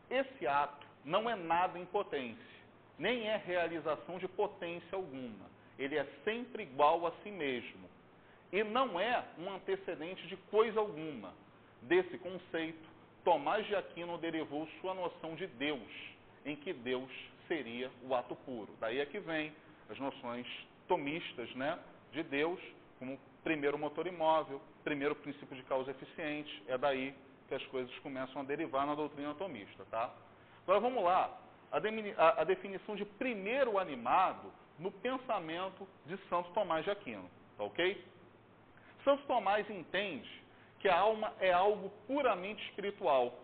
Speaker 1: Esse ato não é nada em potência, nem é realização de potência alguma. Ele é sempre igual a si mesmo. E não é um antecedente de coisa alguma. Desse conceito, Tomás de Aquino derivou sua noção de Deus, em que Deus seria o ato puro. Daí é que vem as noções tomistas, né, de Deus, como primeiro motor imóvel, primeiro princípio de causa eficiente. É daí que as coisas começam a derivar na doutrina tomista, tá? Agora vamos lá. A definição de primeiro animado no pensamento de Santo Tomás de Aquino, tá ok? Santo Tomás entende que a alma é algo puramente espiritual.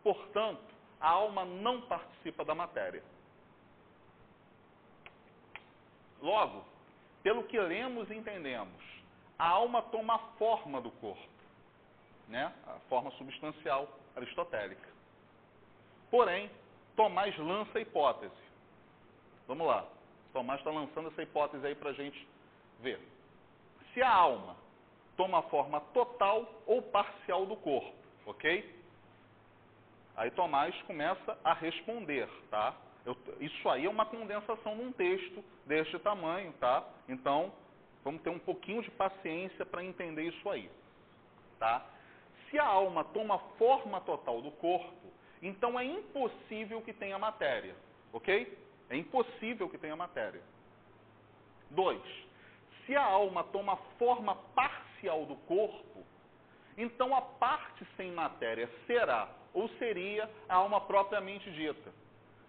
Speaker 1: Portanto, a alma não participa da matéria. Logo, pelo que lemos e entendemos, a alma toma a forma do corpo, né? A forma substancial aristotélica. Porém, Tomás lança a hipótese. Vamos lá. Tomás está lançando essa hipótese aí para a gente ver. Se a alma toma a forma total ou parcial do corpo, ok? Aí Tomás começa a responder, tá? Isso aí é uma condensação num texto deste tamanho, tá? Então, vamos ter um pouquinho de paciência para entender isso aí, tá? Se a alma toma a forma total do corpo, então é impossível que tenha matéria, ok? É impossível que tenha matéria. 2. Se a alma toma a forma parcial do corpo, então a parte sem matéria será ou seria a alma propriamente dita.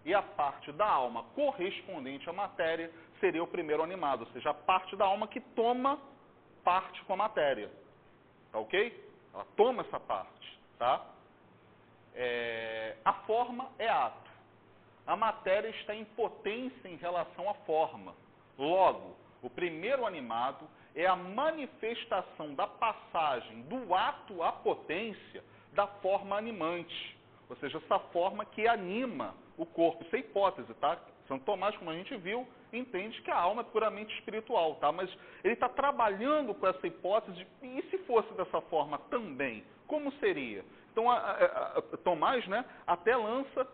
Speaker 1: E a parte da alma correspondente à matéria seria o primeiro animado, ou seja, a parte da alma que toma parte com a matéria. Tá ok? Ela toma essa parte, tá? A forma é ato. A matéria está em potência em relação à forma. Logo, o primeiro animado é a manifestação da passagem do ato à potência da forma animante. Ou seja, essa forma que anima o corpo. Isso é hipótese, tá? Santo Tomás, como a gente viu, entende que a alma é puramente espiritual, tá? Mas ele está trabalhando com essa hipótese, e se fosse dessa forma também, como seria? Então, Tomás, né, até lança,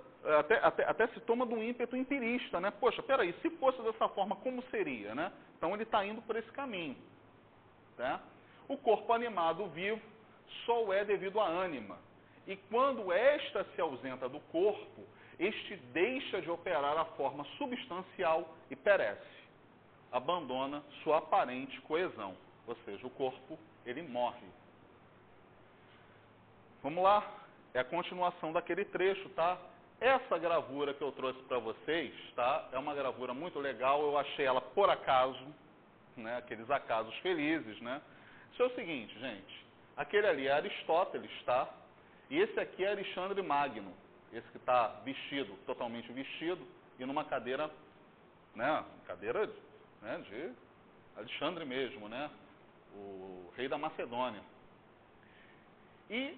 Speaker 1: até se toma de um ímpeto empirista, né? Poxa, peraí, se fosse dessa forma, como seria, né? Então, ele está indo por esse caminho, tá? O corpo animado vivo só é devido à ânima. E quando esta se ausenta do corpo, este deixa de operar a forma substancial e perece. Abandona sua aparente coesão. Ou seja, o corpo, ele morre. Vamos lá? É a continuação daquele trecho, tá? Essa gravura que eu trouxe para vocês, tá? É uma gravura muito legal. Eu achei ela por acaso, né? Aqueles acasos felizes, né? Isso é o seguinte, gente. Aquele ali é Aristóteles, tá? E esse aqui é Alexandre Magno. Esse que está vestido, totalmente vestido, e numa cadeira, né, cadeira, né, de Alexandre mesmo, né, o rei da Macedônia. E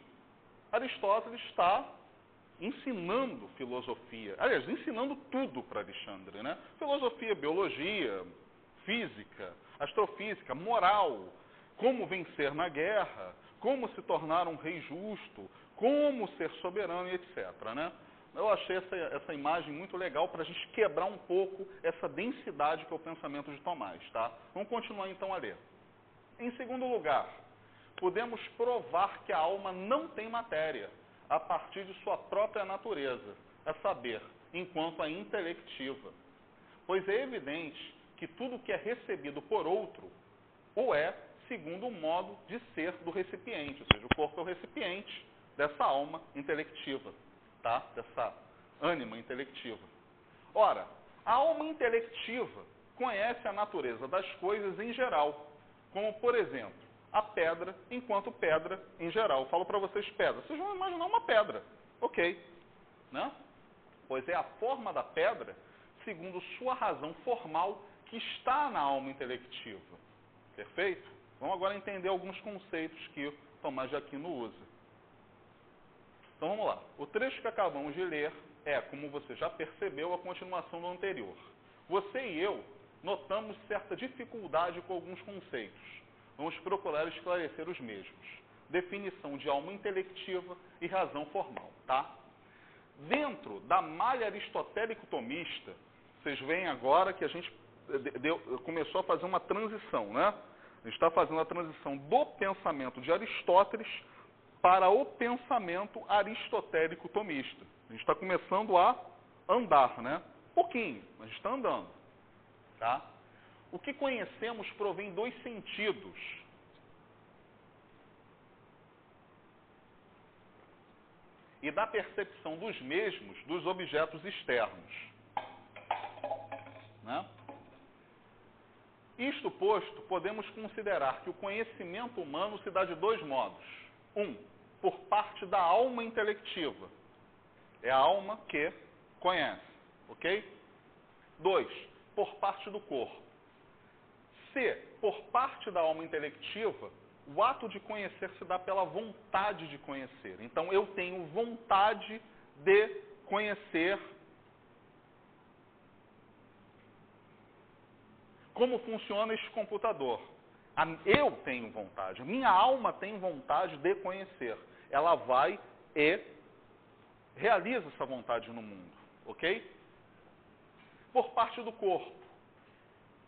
Speaker 1: Aristóteles está ensinando filosofia, aliás, ensinando tudo para Alexandre, né? Filosofia, biologia, física, astrofísica, moral, como vencer na guerra, como se tornar um rei justo, como ser soberano e etc. Né? Eu achei essa imagem muito legal para a gente quebrar um pouco essa densidade que é o pensamento de Tomás. Tá? Vamos continuar então a ler. Em segundo lugar, podemos provar que a alma não tem matéria a partir de sua própria natureza, a saber, enquanto a intelectiva. Pois é evidente que tudo que é recebido por outro o é segundo o modo de ser do recipiente, ou seja, o corpo é o recipiente dessa alma intelectiva, tá? Dessa ânima intelectiva. Ora, a alma intelectiva conhece a natureza das coisas em geral, como, por exemplo, a pedra enquanto pedra em geral. Eu falo para vocês pedra, vocês vão imaginar uma pedra, ok, né? Pois é a forma da pedra segundo sua razão formal que está na alma intelectiva. Perfeito? Vamos agora entender alguns conceitos que Tomás de Aquino usa. Então vamos lá. O trecho que acabamos de ler é, como você já percebeu, a continuação do anterior. Você e eu notamos certa dificuldade com alguns conceitos. Vamos procurar esclarecer os mesmos. Definição de alma intelectiva e razão formal, tá? Dentro da malha aristotélico-tomista, vocês veem agora que a gente começou a fazer uma transição, né? A gente está fazendo a transição do pensamento de Aristóteles para o pensamento aristotélico-tomista. A gente está começando a andar, né? Pouquinho, mas a gente está andando, tá? O que conhecemos provém dos sentidos. E da percepção dos mesmos dos objetos externos. Né? Isto posto, podemos considerar que o conhecimento humano se dá de dois modos. Um, por parte da alma intelectiva. É a alma que conhece, ok? 2, por parte do corpo. Se, por parte da alma intelectiva, o ato de conhecer se dá pela vontade de conhecer. Então, eu tenho vontade de conhecer como funciona este computador. Eu tenho vontade, minha alma tem vontade de conhecer. Ela vai e realiza essa vontade no mundo, ok? Por parte do corpo,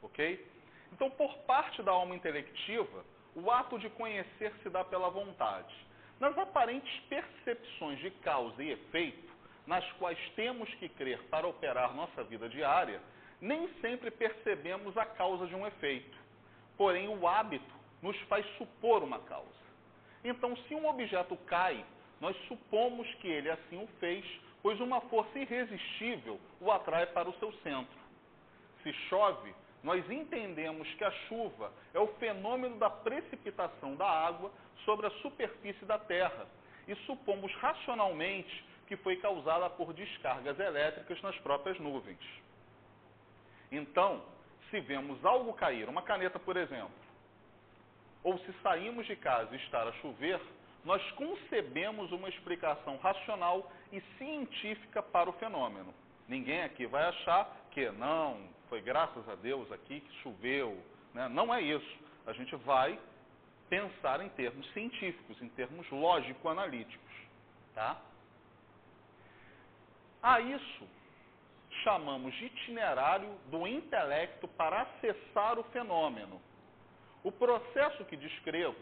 Speaker 1: ok? Então, por parte da alma intelectiva, o ato de conhecer se dá pela vontade. Nas aparentes percepções de causa e efeito, nas quais temos que crer para operar nossa vida diária, nem sempre percebemos a causa de um efeito. Porém, o hábito nos faz supor uma causa. Então, se um objeto cai, nós supomos que ele assim o fez, pois uma força irresistível o atrai para o seu centro. Se chove, nós entendemos que a chuva é o fenômeno da precipitação da água sobre a superfície da terra e supomos racionalmente que foi causada por descargas elétricas nas próprias nuvens. Então, se vemos algo cair, uma caneta, por exemplo, ou se saímos de casa e está a chover, nós concebemos uma explicação racional e científica para o fenômeno. Ninguém aqui vai achar que não, foi graças a Deus aqui que choveu. Né? Não é isso. A gente vai pensar em termos científicos, em termos lógico-analíticos. Tá? A isso chamamos de itinerário do intelecto para acessar o fenômeno. O processo que descrevo,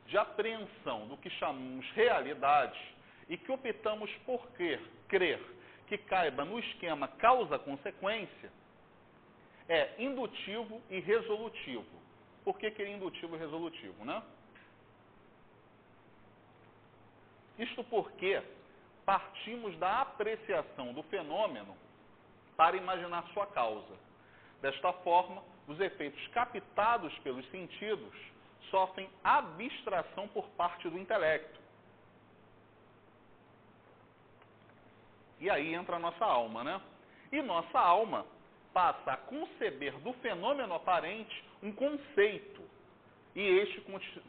Speaker 1: de apreensão do que chamamos realidade e que optamos por crer que caiba no esquema causa-consequência, é indutivo e resolutivo. Por que é indutivo e resolutivo, né? Isto porque partimos da apreciação do fenômeno para imaginar sua causa. Desta forma, os efeitos captados pelos sentidos sofrem abstração por parte do intelecto. E aí entra a nossa alma, né? E nossa alma passa a conceber do fenômeno aparente um conceito. E este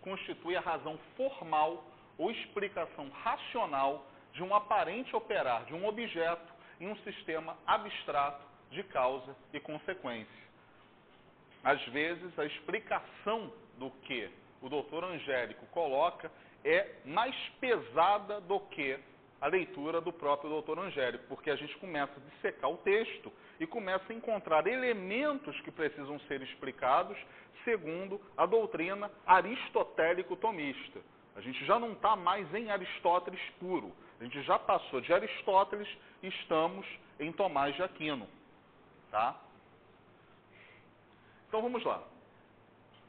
Speaker 1: constitui a razão formal ou explicação racional de um aparente operar de um objeto em um sistema abstrato de causa e consequência. Às vezes, a explicação do que o doutor Angélico coloca é mais pesada do que a leitura do próprio doutor Angélico, porque a gente começa a dissecar o texto e começa a encontrar elementos que precisam ser explicados segundo a doutrina aristotélico-tomista. A gente já não está mais em Aristóteles puro. A gente já passou de Aristóteles e estamos em Tomás de Aquino. Tá? Então vamos lá.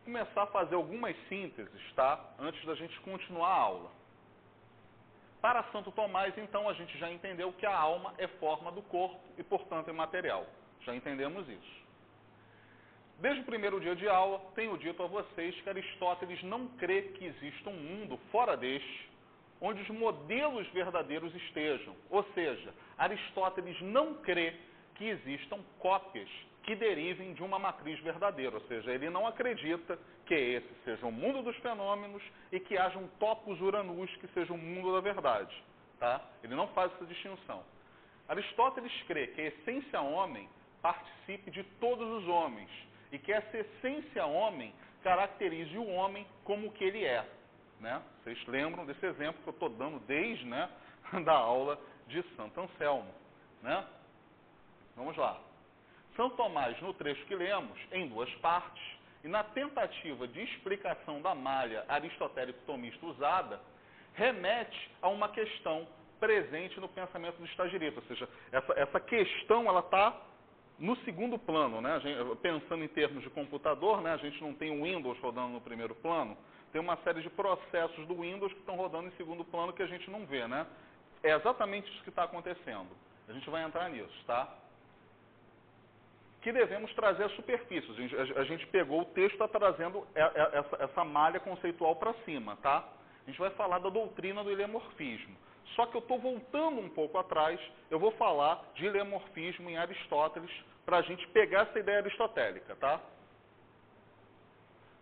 Speaker 1: Começar a fazer algumas sínteses, tá? Antes da gente continuar a aula. Para Santo Tomás, então, a gente já entendeu que a alma é forma do corpo e, portanto, é material. Já entendemos isso. Desde o primeiro dia de aula, tenho dito a vocês que Aristóteles não crê que exista um mundo fora deste, onde os modelos verdadeiros estejam. Ou seja, Aristóteles não crê que existam cópias que derivem de uma matriz verdadeira. Ou seja, ele não acredita que esse seja o mundo dos fenômenos e que haja um topos uranus que seja o mundo da verdade. Tá? Ele não faz essa distinção. Aristóteles crê que a essência homem participe de todos os homens e que essa essência homem caracterize o homem como o que ele é. Né? Vocês lembram desse exemplo que eu estou dando desde, né, da aula de Santo Anselmo. Né? Vamos lá. São Tomás, no trecho que lemos, em duas partes, e na tentativa de explicação da malha aristotélico-tomista usada, remete a uma questão presente no pensamento do estagirita. Ou seja, essa questão ela está no segundo plano. Né? Pensando em termos de computador, né, a gente não tem o Windows rodando no primeiro plano, tem uma série de processos do Windows que estão rodando em segundo plano que a gente não vê. Né? É exatamente isso que está acontecendo. A gente vai entrar nisso, tá? Que devemos trazer à superfície. A gente pegou o texto e está trazendo essa malha conceitual para cima, tá? A gente vai falar da doutrina do ilemorfismo. Só que eu estou voltando um pouco atrás, eu vou falar de ilemorfismo em Aristóteles para a gente pegar essa ideia aristotélica, tá?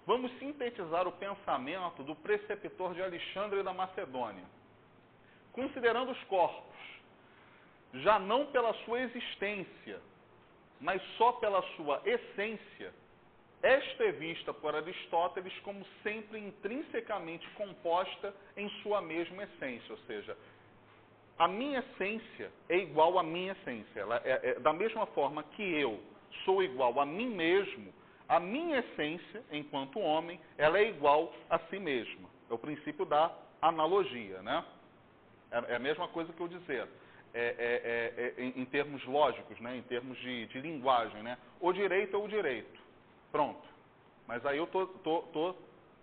Speaker 1: Vamos sintetizar o pensamento do preceptor de Alexandre da Macedônia. Considerando os corpos, já não pela sua existência, mas só pela sua essência, esta é vista por Aristóteles como sempre intrinsecamente composta em sua mesma essência. Ou seja, a minha essência é igual à minha essência. Ela da mesma forma que eu sou igual a mim mesmo, a minha essência, enquanto homem, ela é igual a si mesma. É o princípio da analogia, né? É a mesma coisa que eu dizer. Em termos lógicos, né? Em termos de linguagem, né? O direito é o direito. Pronto. Mas aí eu tô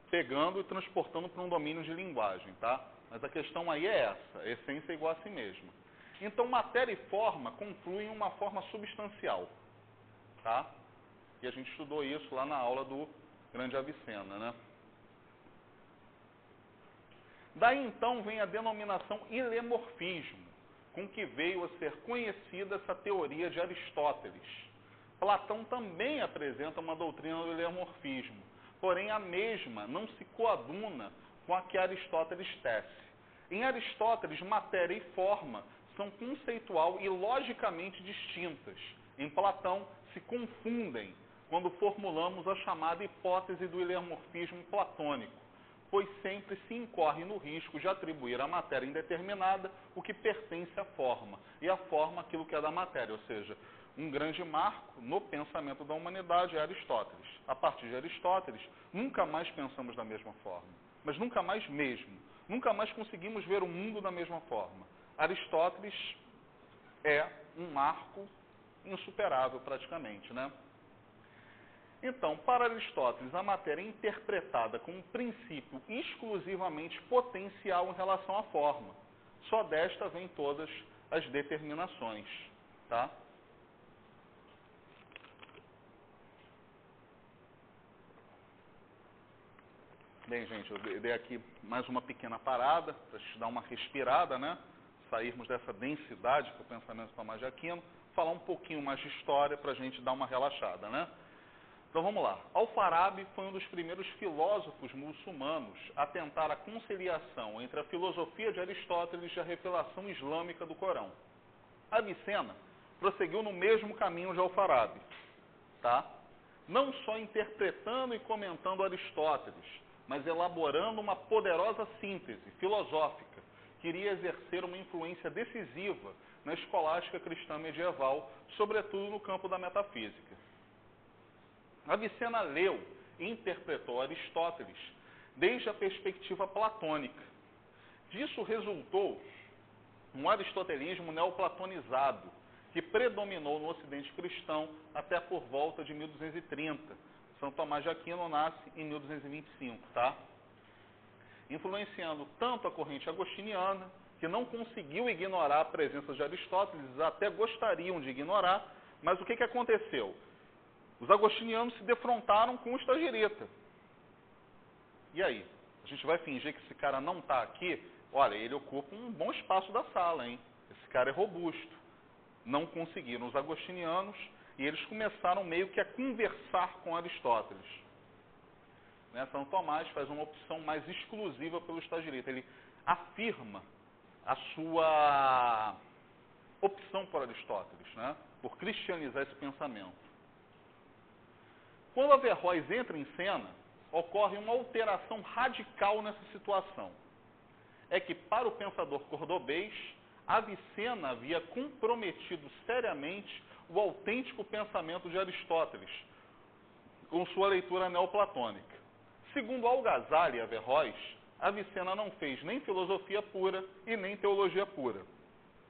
Speaker 1: pegando e transportando para um domínio de linguagem, tá? Mas a questão aí é essa, a essência é igual a si mesma. Então, matéria e forma confluem em uma forma substancial, tá? E a gente estudou isso lá na aula do Grande Avicena, né? Daí, então, vem a denominação ilemorfismo, com que veio a ser conhecida essa teoria de Aristóteles. Platão também apresenta uma doutrina do ilemorfismo, porém a mesma não se coaduna com a que Aristóteles tece. Em Aristóteles, matéria e forma são conceitual e logicamente distintas. Em Platão, se confundem quando formulamos a chamada hipótese do ilemorfismo platônico, pois sempre se incorre no risco de atribuir à matéria indeterminada o que pertence à forma, e a forma aquilo que é da matéria. Ou seja, um grande marco no pensamento da humanidade é Aristóteles. A partir de Aristóteles, nunca mais pensamos da mesma forma, mas nunca mais mesmo. Nunca mais conseguimos ver o mundo da mesma forma. Aristóteles é um marco insuperável praticamente, né? Então, para Aristóteles, a matéria é interpretada como um princípio exclusivamente potencial em relação à forma. Só desta vêm todas as determinações, tá? Bem, gente, eu dei aqui mais uma pequena parada para a gente dar uma respirada, né? Sairmos dessa densidade que é o pensamento de Tomás de Aquino, falar um pouquinho mais de história para a gente dar uma relaxada, né? Então vamos lá. Al-Farabi foi um dos primeiros filósofos muçulmanos a tentar a conciliação entre a filosofia de Aristóteles e a revelação islâmica do Corão. Avicena prosseguiu no mesmo caminho de Al-Farabi, tá? Não só interpretando e comentando Aristóteles, mas elaborando uma poderosa síntese filosófica que iria exercer uma influência decisiva na escolástica cristã medieval, sobretudo no campo da metafísica. Avicena leu e interpretou Aristóteles desde a perspectiva platônica. Disso resultou um aristotelismo neoplatonizado, que predominou no Ocidente cristão até por volta de 1230. São Tomás de Aquino nasce em 1225, tá? Influenciando tanto a corrente agostiniana, que não conseguiu ignorar a presença de Aristóteles, até gostariam de ignorar, mas o que aconteceu? Os agostinianos se defrontaram com o Stagirita. E aí? A gente vai fingir que esse cara não está aqui? Olha, ele ocupa um bom espaço da sala, hein? Esse cara é robusto. Não conseguiram os agostinianos e eles começaram meio que a conversar com Aristóteles. Né? São Tomás faz uma opção mais exclusiva pelo Stagirita. Ele afirma a sua opção por Aristóteles, né? Por cristianizar esse pensamento. Quando Averroes entra em cena, ocorre uma alteração radical nessa situação. É que, para o pensador cordobês, Avicena havia comprometido seriamente o autêntico pensamento de Aristóteles, com sua leitura neoplatônica. Segundo Al-Ghazali e Averroes, Avicena não fez nem filosofia pura e nem teologia pura.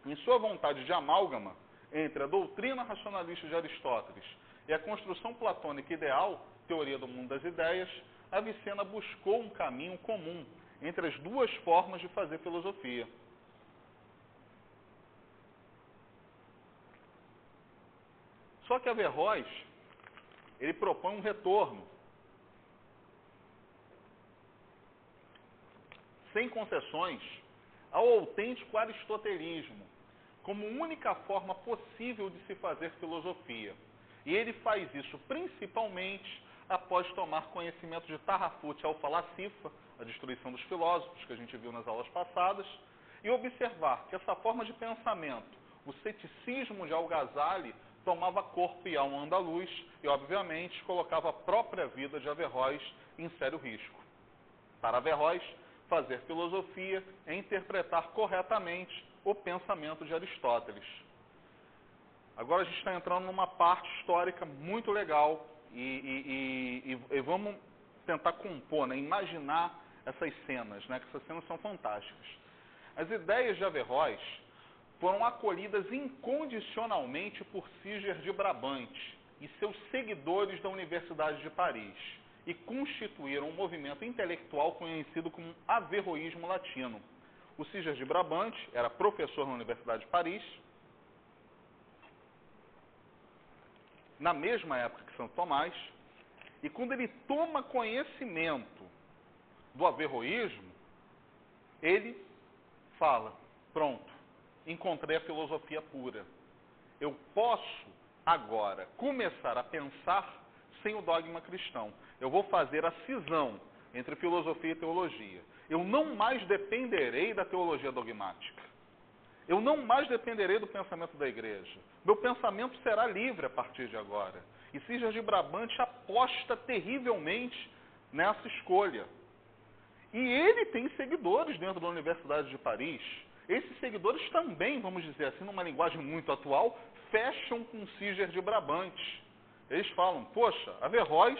Speaker 1: Em sua vontade de amálgama entre a doutrina racionalista de Aristóteles e a construção platônica ideal, teoria do mundo das ideias, Avicena buscou um caminho comum entre as duas formas de fazer filosofia. Só que Averroes, ele propõe um retorno, sem concessões, ao autêntico aristotelismo, como única forma possível de se fazer filosofia. E ele faz isso principalmente após tomar conhecimento de Tarrafut al-Falasifa, a destruição dos filósofos, que a gente viu nas aulas passadas, e observar que essa forma de pensamento, o ceticismo de Al-Ghazali, tomava corpo e alma andaluz e, obviamente, colocava a própria vida de Averroes em sério risco. Para Averroes, fazer filosofia é interpretar corretamente o pensamento de Aristóteles. Agora a gente está entrando numa parte histórica muito legal e vamos tentar compor, né, imaginar essas cenas, né, que essas cenas são fantásticas. As ideias de Averroes foram acolhidas incondicionalmente por Siger de Brabante e seus seguidores da Universidade de Paris e constituíram um movimento intelectual conhecido como Averroísmo latino. O Siger de Brabante era professor na Universidade de Paris, na mesma época que São Tomás, e quando ele toma conhecimento do averroísmo, ele fala, pronto, encontrei a filosofia pura. Eu posso agora começar a pensar sem o dogma cristão. Eu vou fazer a cisão entre filosofia e teologia. Eu não mais dependerei da teologia dogmática. Eu não mais dependerei do pensamento da igreja. Meu pensamento será livre a partir de agora. E Siger de Brabante aposta terrivelmente nessa escolha. E ele tem seguidores dentro da Universidade de Paris. Esses seguidores também, vamos dizer assim, numa linguagem muito atual, fecham com Siger de Brabante. Eles falam, poxa, Averroes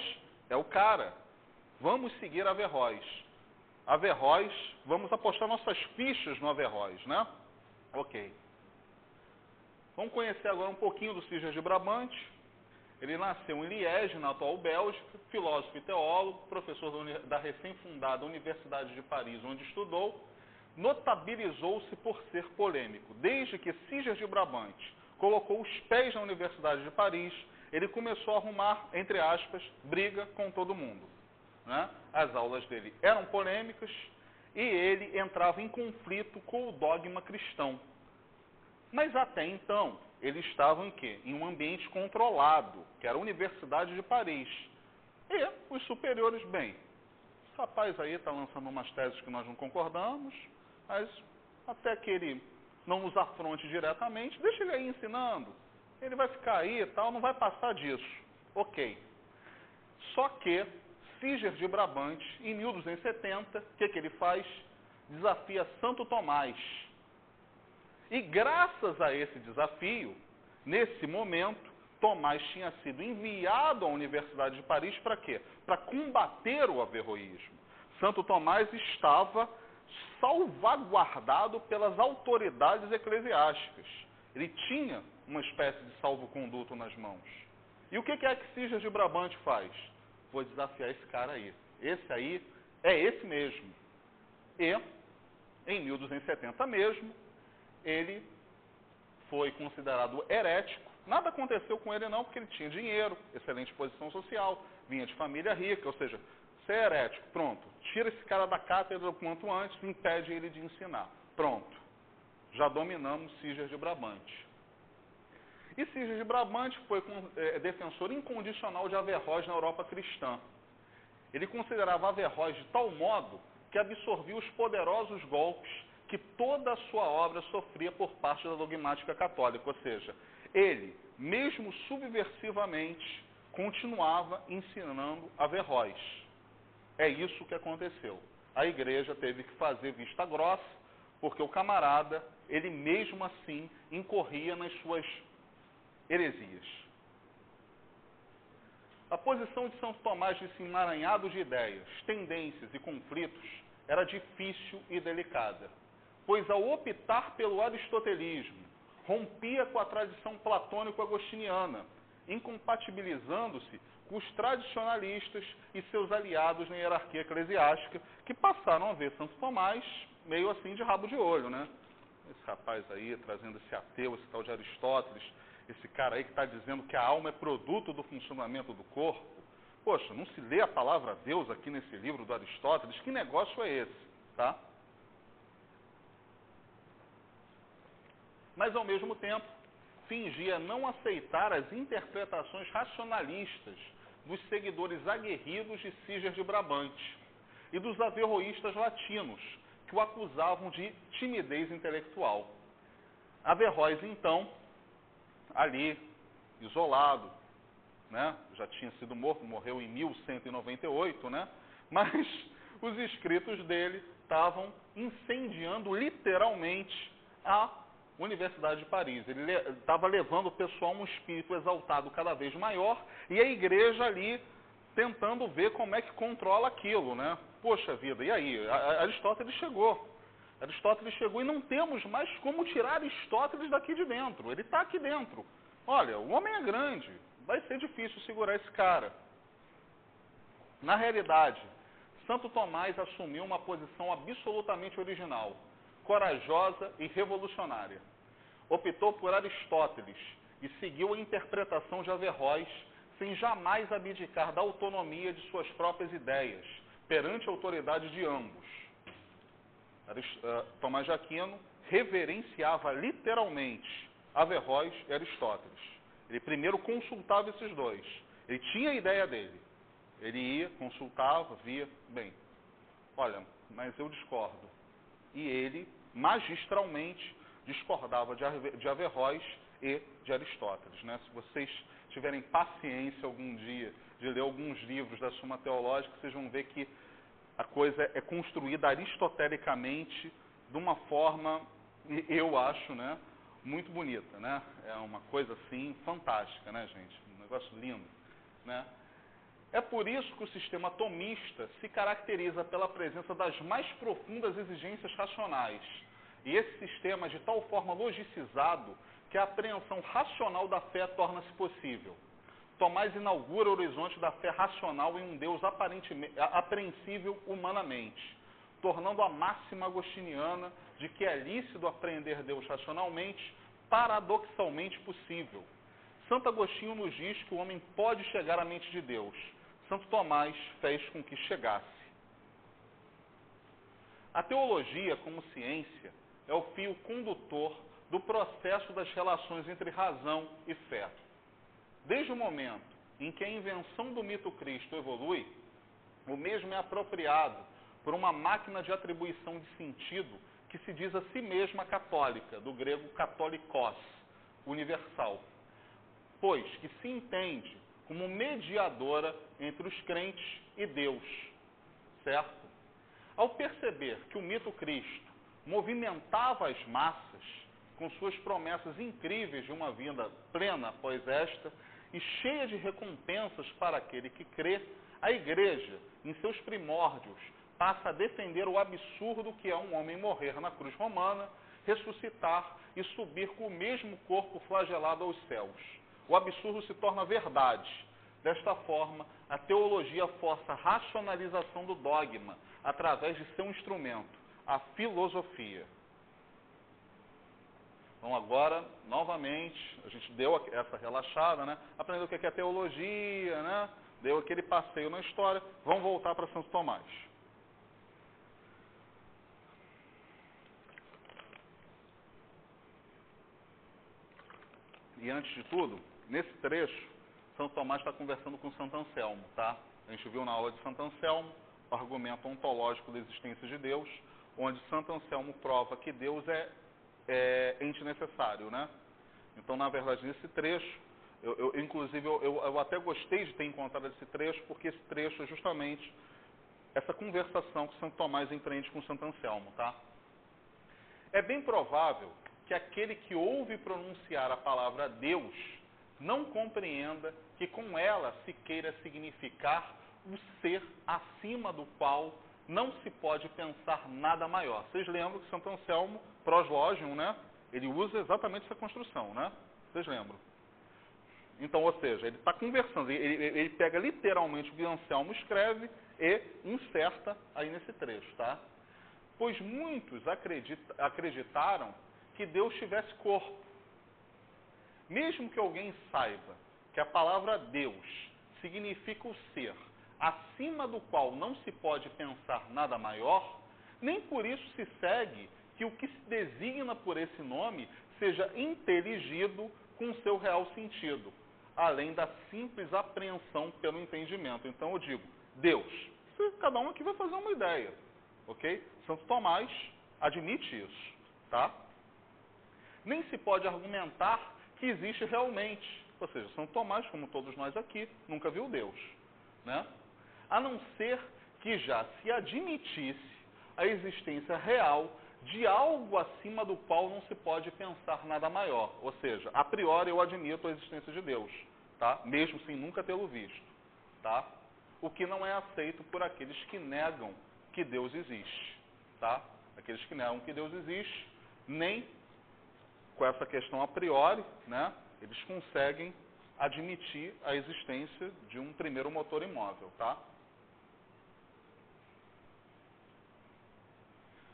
Speaker 1: é o cara. Vamos seguir Averroes. Averroes, vamos apostar nossas fichas no Averroes, né? Ok. Vamos conhecer agora um pouquinho do Siger de Brabante. Ele nasceu em Liege, na atual Bélgica, filósofo e teólogo, professor da recém-fundada Universidade de Paris, onde estudou. Notabilizou-se por ser polêmico. Desde que Siger de Brabante colocou os pés na Universidade de Paris, ele começou a arrumar, entre aspas, briga com todo mundo. Né? As aulas dele eram polêmicas e ele entrava em conflito com o dogma cristão. Mas até então, eles estavam em quê? Em um ambiente controlado, que era a Universidade de Paris. E os superiores, bem, esse rapaz aí está lançando umas teses que nós não concordamos, mas até que ele não nos afronte diretamente, deixa ele aí ensinando. Ele vai ficar aí e tal, não vai passar disso. Ok. Só que Siger de Brabante, em 1270, o que ele faz? Desafia Santo Tomás. E graças a esse desafio, nesse momento, Tomás tinha sido enviado à Universidade de Paris para quê? Para combater o averroísmo. Santo Tomás estava salvaguardado pelas autoridades eclesiásticas. Ele tinha uma espécie de salvo-conduto nas mãos. E o que Siger de Brabante faz? Vou desafiar esse cara aí. Esse aí é esse mesmo. E, em 1270 mesmo, ele foi considerado herético. Nada aconteceu com ele não, porque ele tinha dinheiro, excelente posição social, vinha de família rica, ou seja, você é herético, pronto. Tira esse cara da cátedra o quanto antes, impede ele de ensinar. Pronto. Já dominamos Siger de Brabante. E Siger de Brabante foi defensor incondicional de Averroes na Europa cristã. Ele considerava Averroes de tal modo que absorvia os poderosos golpes que toda a sua obra sofria por parte da dogmática católica, ou seja, ele, mesmo subversivamente, continuava ensinando Averroes. É isso que aconteceu. A igreja teve que fazer vista grossa, porque o camarada, ele mesmo assim, incorria nas suas heresias. A posição de Santo Tomás nesse emaranhado de ideias, tendências e conflitos era difícil e delicada, pois ao optar pelo aristotelismo, rompia com a tradição platônico-agostiniana, incompatibilizando-se com os tradicionalistas e seus aliados na hierarquia eclesiástica, que passaram a ver Santo Tomás meio assim de rabo de olho, né? Esse rapaz aí, trazendo esse ateu, esse tal de Aristóteles, esse cara aí que está dizendo que a alma é produto do funcionamento do corpo. Poxa, não se lê a palavra Deus aqui nesse livro do Aristóteles? Que negócio é esse, tá? Mas, ao mesmo tempo, fingia não aceitar as interpretações racionalistas dos seguidores aguerridos de Siger de Brabante e dos averroístas latinos, que o acusavam de timidez intelectual. Averroes, então, ali, isolado, né? Já tinha sido morto, morreu em 1198, né? Mas os escritos dele estavam incendiando literalmente a Universidade de Paris. Ele estava levando o pessoal a um espírito exaltado cada vez maior e a igreja ali tentando ver como é que controla aquilo, né? Poxa vida, e aí? Aristóteles chegou. Aristóteles chegou e não temos mais como tirar Aristóteles daqui de dentro. Ele está aqui dentro. Olha, o homem é grande, vai ser difícil segurar esse cara. Na realidade, Santo Tomás assumiu uma posição absolutamente original, corajosa e revolucionária. Optou por Aristóteles e seguiu a interpretação de Averroes sem jamais abdicar da autonomia de suas próprias ideias, perante a autoridade de ambos. Tomás de Aquino reverenciava literalmente Averroes e Aristóteles. Ele primeiro consultava esses dois. Ele tinha a ideia dele. Ele ia, consultava, via, bem, olha, mas eu discordo. E ele, magistralmente, discordava de Averroes e de Aristóteles, né? Se vocês tiverem paciência algum dia de ler alguns livros da Suma Teológica, vocês vão ver que a coisa é construída aristotelicamente de uma forma, eu acho, né, muito bonita, né? É uma coisa assim fantástica, né, gente? Um negócio lindo, né? É por isso que o sistema tomista se caracteriza pela presença das mais profundas exigências racionais. E esse sistema é de tal forma logicizado que a apreensão racional da fé torna-se possível. Tomás inaugura o horizonte da fé racional em um Deus apreensível humanamente, tornando a máxima agostiniana de que é lícito apreender Deus racionalmente, paradoxalmente possível. Santo Agostinho nos diz que o homem pode chegar à mente de Deus. Santo Tomás fez com que chegasse. A teologia, como ciência, é o fio condutor do processo das relações entre razão e fé. Desde o momento em que a invenção do mito Cristo evolui, o mesmo é apropriado por uma máquina de atribuição de sentido que se diz a si mesma católica, do grego katolikos, universal, pois que se entende como mediadora entre os crentes e Deus, certo? Ao perceber que o mito Cristo movimentava as massas com suas promessas incríveis de uma vida plena após esta e cheia de recompensas para aquele que crê, a Igreja, em seus primórdios, passa a defender o absurdo que é um homem morrer na cruz romana, ressuscitar e subir com o mesmo corpo flagelado aos céus. O absurdo se torna verdade. Desta forma, a teologia força a racionalização do dogma através de seu instrumento, a filosofia. Então agora, novamente, a gente deu essa relaxada, né? Aprendeu o que é teologia, né? Deu aquele passeio na história. Vamos voltar para Santo Tomás. E antes de tudo, nesse trecho, Santo Tomás está conversando com Santo Anselmo, tá? A gente viu na aula de Santo Anselmo o argumento ontológico da existência de Deus, onde Santo Anselmo prova que Deus é ente necessário, né? Então, na verdade, nesse trecho, inclusive, eu até gostei de ter encontrado esse trecho, porque esse trecho é justamente essa conversação que Santo Tomás empreende com Santo Anselmo, tá? É bem provável que aquele que ouve pronunciar a palavra Deus não compreenda que com ela se queira significar o ser acima do qual não se pode pensar nada maior. Vocês lembram que Santo Anselmo, proslogium, né? Ele usa exatamente essa construção, né? Vocês lembram? Então, ou seja, ele está conversando, ele pega literalmente o que Anselmo escreve e inserta aí nesse trecho, tá? Pois muitos acreditaram que Deus tivesse corpo. Mesmo que alguém saiba que a palavra Deus significa o ser, acima do qual não se pode pensar nada maior, nem por isso se segue que o que se designa por esse nome seja inteligido com seu real sentido, além da simples apreensão pelo entendimento. Então eu digo, Deus. Cada um aqui vai fazer uma ideia, ok? Santo Tomás admite isso, tá? Nem se pode argumentar que existe realmente. Ou seja, Santo Tomás, como todos nós aqui, nunca viu Deus, né? A não ser que já se admitisse a existência real de algo acima do qual não se pode pensar nada maior. Ou seja, a priori eu admito a existência de Deus, tá? Mesmo sem nunca tê-lo visto, tá? O que não é aceito por aqueles que negam que Deus existe, tá? Aqueles que negam que Deus existe, nem com essa questão a priori, né? Eles conseguem admitir a existência de um primeiro motor imóvel, tá?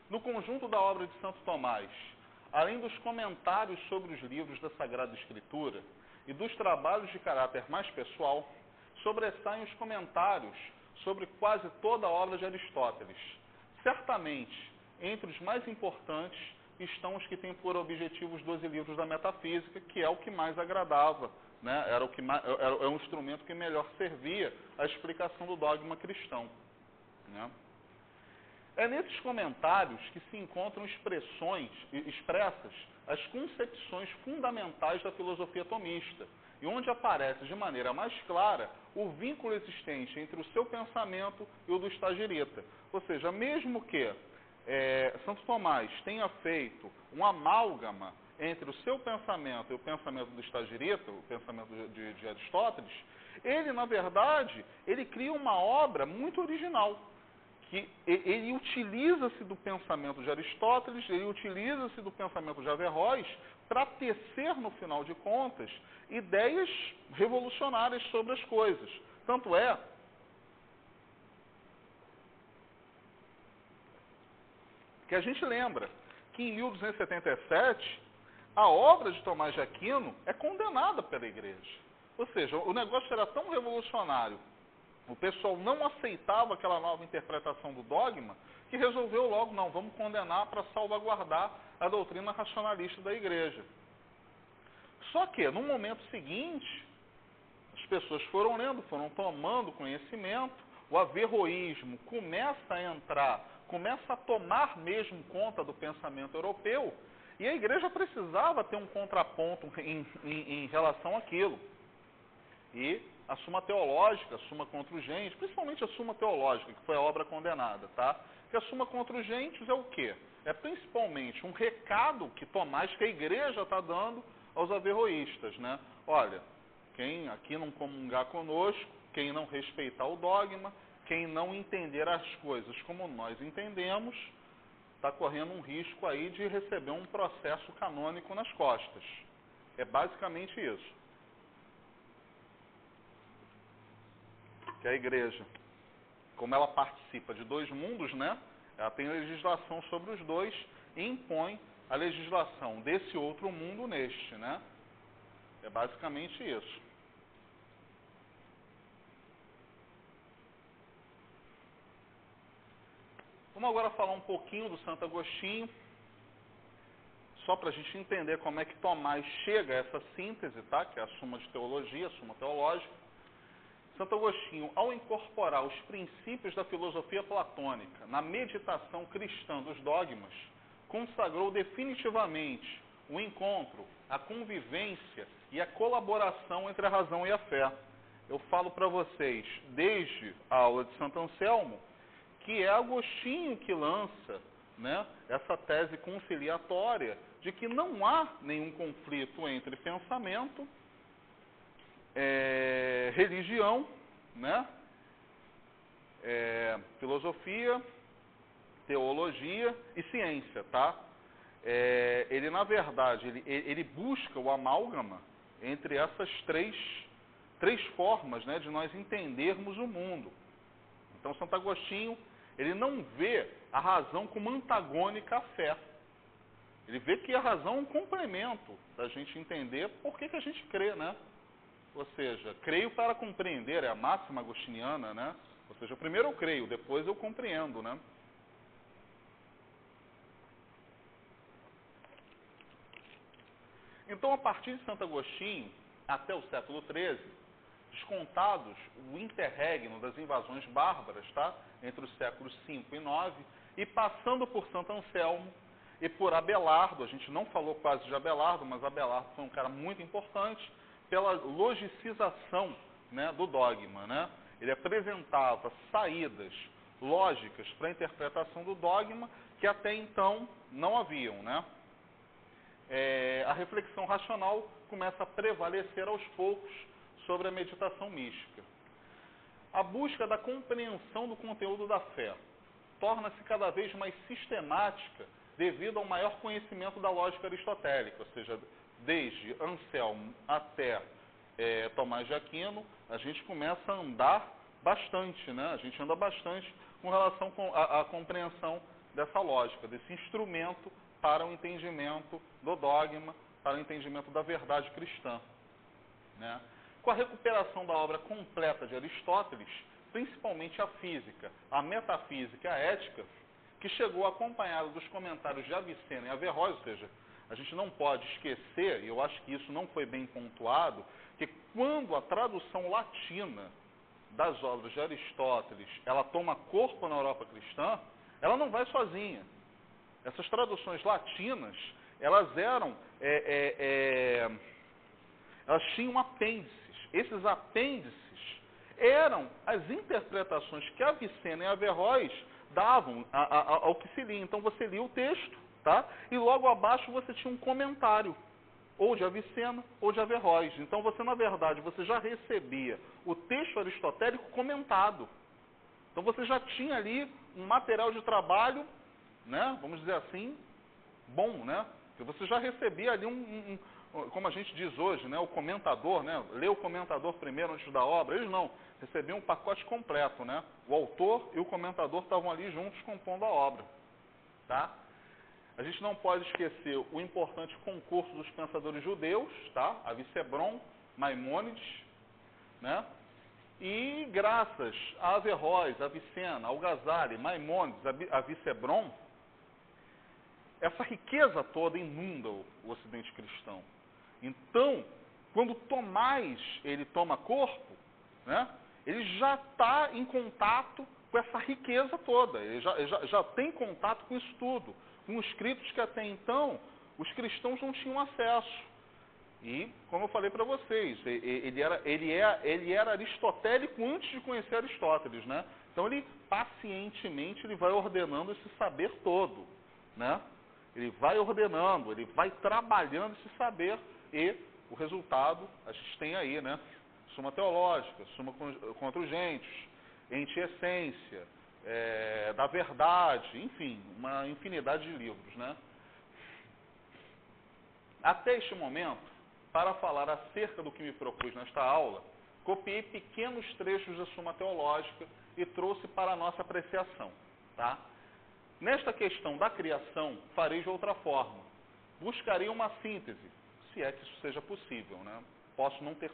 Speaker 1: No conjunto da obra de Santo Tomás, além dos comentários sobre os livros da Sagrada Escritura e dos trabalhos de caráter mais pessoal, sobressaem os comentários sobre quase toda a obra de Aristóteles. Certamente, entre os mais importantes estão os que têm por objetivo os 12 livros da metafísica, que é o que mais agradava, né? Era um instrumento que melhor servia à explicação do dogma cristão, né? É nesses comentários que se encontram expressas as concepções fundamentais da filosofia tomista, e onde aparece de maneira mais clara o vínculo existente entre o seu pensamento e o do Estagirita. Ou seja, mesmo que Santo Tomás tenha feito um amálgama entre o seu pensamento e o pensamento do Estagirita, o pensamento de Aristóteles, ele, na verdade, ele cria uma obra muito original, que ele utiliza-se do pensamento de Aristóteles, ele utiliza-se do pensamento de Averroes para tecer, no final de contas, ideias revolucionárias sobre as coisas. Tanto é que a gente lembra que em 1277 a obra de Tomás de Aquino é condenada pela Igreja. Ou seja, o negócio era tão revolucionário, o pessoal não aceitava aquela nova interpretação do dogma, que resolveu logo, não, vamos condenar para salvaguardar a doutrina racionalista da Igreja. Só que, no momento seguinte, as pessoas foram lendo, foram tomando conhecimento, o averroísmo começa a entrar, começa a tomar mesmo conta do pensamento europeu, e a Igreja precisava ter um contraponto em relação àquilo. E a Suma Teológica, a Suma contra os Gentes, principalmente a Suma Teológica, que foi a obra condenada, tá? Que a Suma contra os Gentes é o quê? É principalmente um recado que Tomás, que a igreja está dando aos averroístas, né? Olha, quem aqui não comungar conosco, quem não respeitar o dogma, quem não entender as coisas como nós entendemos, está correndo um risco aí de receber um processo canônico nas costas. É basicamente isso. Que a igreja, como ela participa de dois mundos, né? Ela tem legislação sobre os dois e impõe a legislação desse outro mundo neste, né? É basicamente isso. Vamos agora falar um pouquinho do Santo Agostinho, só para a gente entender como é que Tomás chega a essa síntese, tá? Que é a Suma de Teologia, a Suma Teológica. Santo Agostinho, ao incorporar os princípios da filosofia platônica na meditação cristã dos dogmas, consagrou definitivamente o encontro, a convivência e a colaboração entre a razão e a fé. Eu falo para vocês, desde a aula de Santo Anselmo, que é Agostinho que lança, né, essa tese conciliatória de que não há nenhum conflito entre pensamento, religião, né, filosofia, teologia e ciência, tá? Ele, na verdade, ele busca o amálgama entre essas três formas, né, de nós entendermos o mundo. Então, Santo Agostinho, ele não vê a razão como antagônica à fé. Ele vê que a razão é um complemento da gente entender por que a gente crê, né? Ou seja, creio para compreender, é a máxima agostiniana, né? Ou seja, primeiro eu creio, depois eu compreendo, né? Então, a partir de Santo Agostinho, até o século XIII, descontados o interregno das invasões bárbaras, tá? Entre os séculos V e IX, e passando por Santo Anselmo e por Abelardo, a gente não falou quase de Abelardo, mas Abelardo foi um cara muito importante, pela logicização, né, do dogma, né? Ele apresentava saídas lógicas para a interpretação do dogma que até então não haviam, né? A reflexão racional começa a prevalecer aos poucos sobre a meditação mística. A busca da compreensão do conteúdo da fé torna-se cada vez mais sistemática devido ao maior conhecimento da lógica aristotélica, ou seja, desde Anselmo até Tomás de Aquino, a gente começa a andar bastante, né? A gente anda bastante com relação à compreensão dessa lógica, desse instrumento para o entendimento do dogma, para o entendimento da verdade cristã, né? Com a recuperação da obra completa de Aristóteles, principalmente a física, a metafísica e a ética, que chegou acompanhada dos comentários de Avicena e Averroes, ou seja, a gente não pode esquecer, e eu acho que isso não foi bem pontuado, que quando a tradução latina das obras de Aristóteles, ela toma corpo na Europa cristã, ela não vai sozinha. Essas traduções latinas, elas eram, elas tinham apêndices. Esses apêndices eram as interpretações que Avicena e Averroes davam ao que se lia. Então você lia o texto, tá? E logo abaixo você tinha um comentário, ou de Avicena ou de Averroes. Então você, na verdade, você já recebia o texto aristotélico comentado. Então você já tinha ali um material de trabalho, né, vamos dizer assim, bom, né? Porque você já recebia ali como a gente diz hoje, né, o comentador, né, lê o comentador primeiro antes da obra. Eles não, recebiam um pacote completo, né? O autor e o comentador estavam ali juntos compondo a obra, tá? A gente não pode esquecer o importante concurso dos pensadores judeus, tá? Avicebron, Maimônides, né? E graças a Averroes, Avicena, Al-Ghazali, Maimônides, Avicebron, essa riqueza toda inunda o Ocidente cristão. Então, quando Tomás ele toma corpo, né, ele já está em contato com essa riqueza toda, ele já tem contato com isso tudo, com escritos que até então os cristãos não tinham acesso. E, como eu falei para vocês, ele era aristotélico antes de conhecer Aristóteles, né? Então, ele pacientemente ele vai ordenando esse saber todo, né? Ele vai ordenando, ele vai trabalhando esse saber e o resultado a gente tem aí, né? Suma teológica, suma contra os gentes, ente e essência, da verdade, enfim, uma infinidade de livros, né? Até este momento, para falar acerca do que me propus nesta aula, copiei pequenos trechos da Suma Teológica e trouxe para a nossa apreciação, tá? Nesta questão da criação, farei de outra forma. Buscarei uma síntese, se é que isso seja possível, né? Posso não ter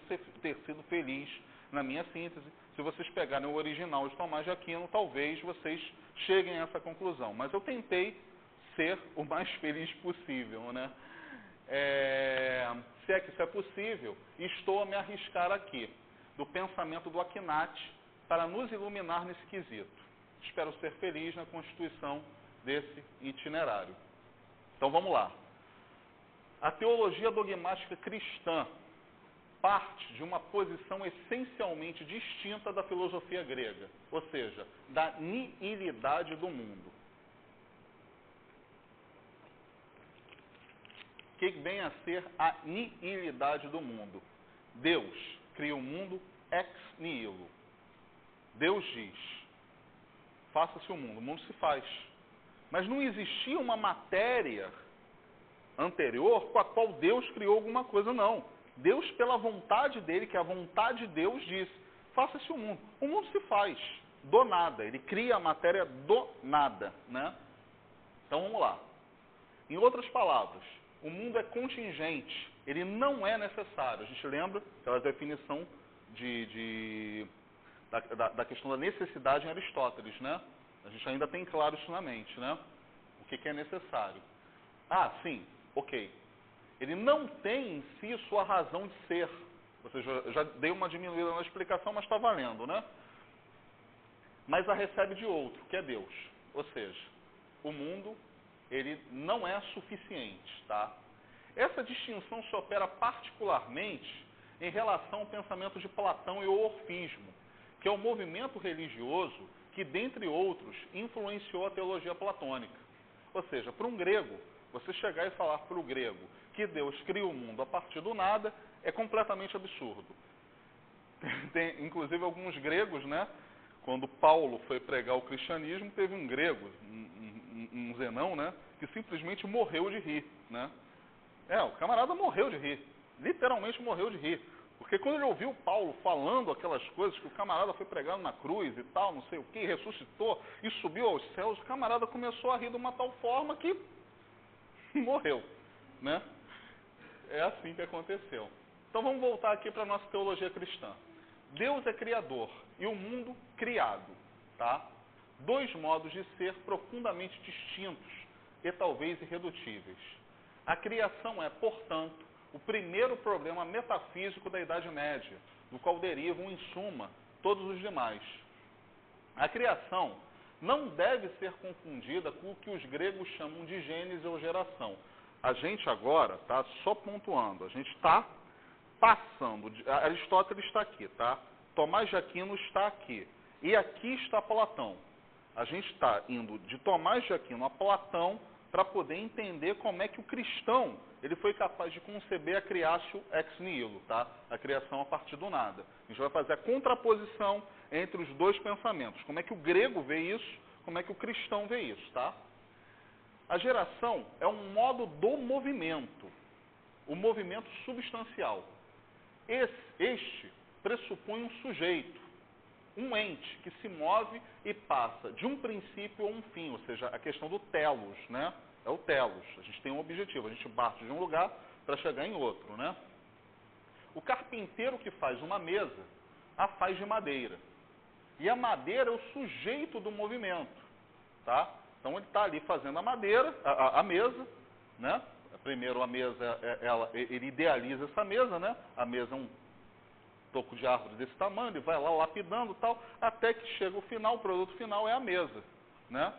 Speaker 1: sido feliz na minha síntese. Se vocês pegarem o original de Tomás de Aquino, talvez vocês cheguem a essa conclusão. Mas eu tentei ser o mais feliz possível, né? Se é que isso é possível, estou a me arriscar aqui, do pensamento do Akinati, para nos iluminar nesse quesito. Espero ser feliz na constituição desse itinerário. Então vamos lá. A teologia dogmática cristã parte de uma posição essencialmente distinta da filosofia grega, ou seja, da nihilidade do mundo. O que vem a ser a nihilidade do mundo? Deus cria o mundo ex nihilo. Deus diz, faça-se o mundo se faz. Mas não existia uma matéria anterior com a qual Deus criou alguma coisa, não. Deus, pela vontade dele, que é a vontade de Deus, diz, faça-se o mundo. O mundo se faz do nada, ele cria a matéria do nada, né? Então vamos lá. Em outras palavras, o mundo é contingente, ele não é necessário. A gente lembra aquela definição da questão da necessidade em Aristóteles, né? A gente ainda tem claro isso na mente, né? O que é necessário. Ah, sim, ok. Ele não tem em si sua razão de ser. Ou seja, eu já dei uma diminuída na explicação, mas está valendo, né? Mas a recebe de outro, que é Deus. Ou seja, o mundo, ele não é suficiente, tá? Essa distinção se opera particularmente em relação ao pensamento de Platão e o orfismo, que é o movimento religioso que, dentre outros, influenciou a teologia platônica. Ou seja, para um grego, você chegar e falar para o grego que Deus cria o mundo a partir do nada é completamente absurdo. Tem, inclusive, alguns gregos, né? Quando Paulo foi pregar o cristianismo, teve um grego, um Zenão, né? Que simplesmente morreu de rir, né? O camarada morreu de rir. Literalmente morreu de rir. Porque quando ele ouviu Paulo falando aquelas coisas, que o camarada foi pregado na cruz e tal, não sei o que, ressuscitou e subiu aos céus, o camarada começou a rir de uma tal forma que morreu, né? É assim que aconteceu. Então vamos voltar aqui para a nossa teologia cristã. Deus é criador e o mundo criado, tá? Dois modos de ser profundamente distintos e talvez irredutíveis. A criação é, portanto, o primeiro problema metafísico da Idade Média, do qual derivam, em suma, todos os demais. A criação não deve ser confundida com o que os gregos chamam de gênese ou geração. A gente agora está só pontuando, a gente está passando, Aristóteles está aqui, tá? Tomás de Aquino está aqui, e aqui está Platão. A gente está indo de Tomás de Aquino a Platão para poder entender como é que o cristão ele foi capaz de conceber a criatio ex nihilo, tá? A criação a partir do nada. A gente vai fazer a contraposição entre os dois pensamentos. Como é que o grego vê isso, como é que o cristão vê isso, tá? A geração é um modo do movimento, o movimento substancial. Este pressupõe um sujeito, um ente que se move e passa de um princípio a um fim, ou seja, a questão do telos, né? É o telos. A gente tem um objetivo, a gente parte de um lugar para chegar em outro, né? O carpinteiro que faz uma mesa, a faz de madeira. E a madeira é o sujeito do movimento, tá? Então ele está ali fazendo a madeira, a mesa, né? Primeiro a mesa, ele idealiza essa mesa, né? A mesa é um toco de árvore desse tamanho, ele vai lá lapidando e tal, até que chega o final, o produto final é a mesa, né?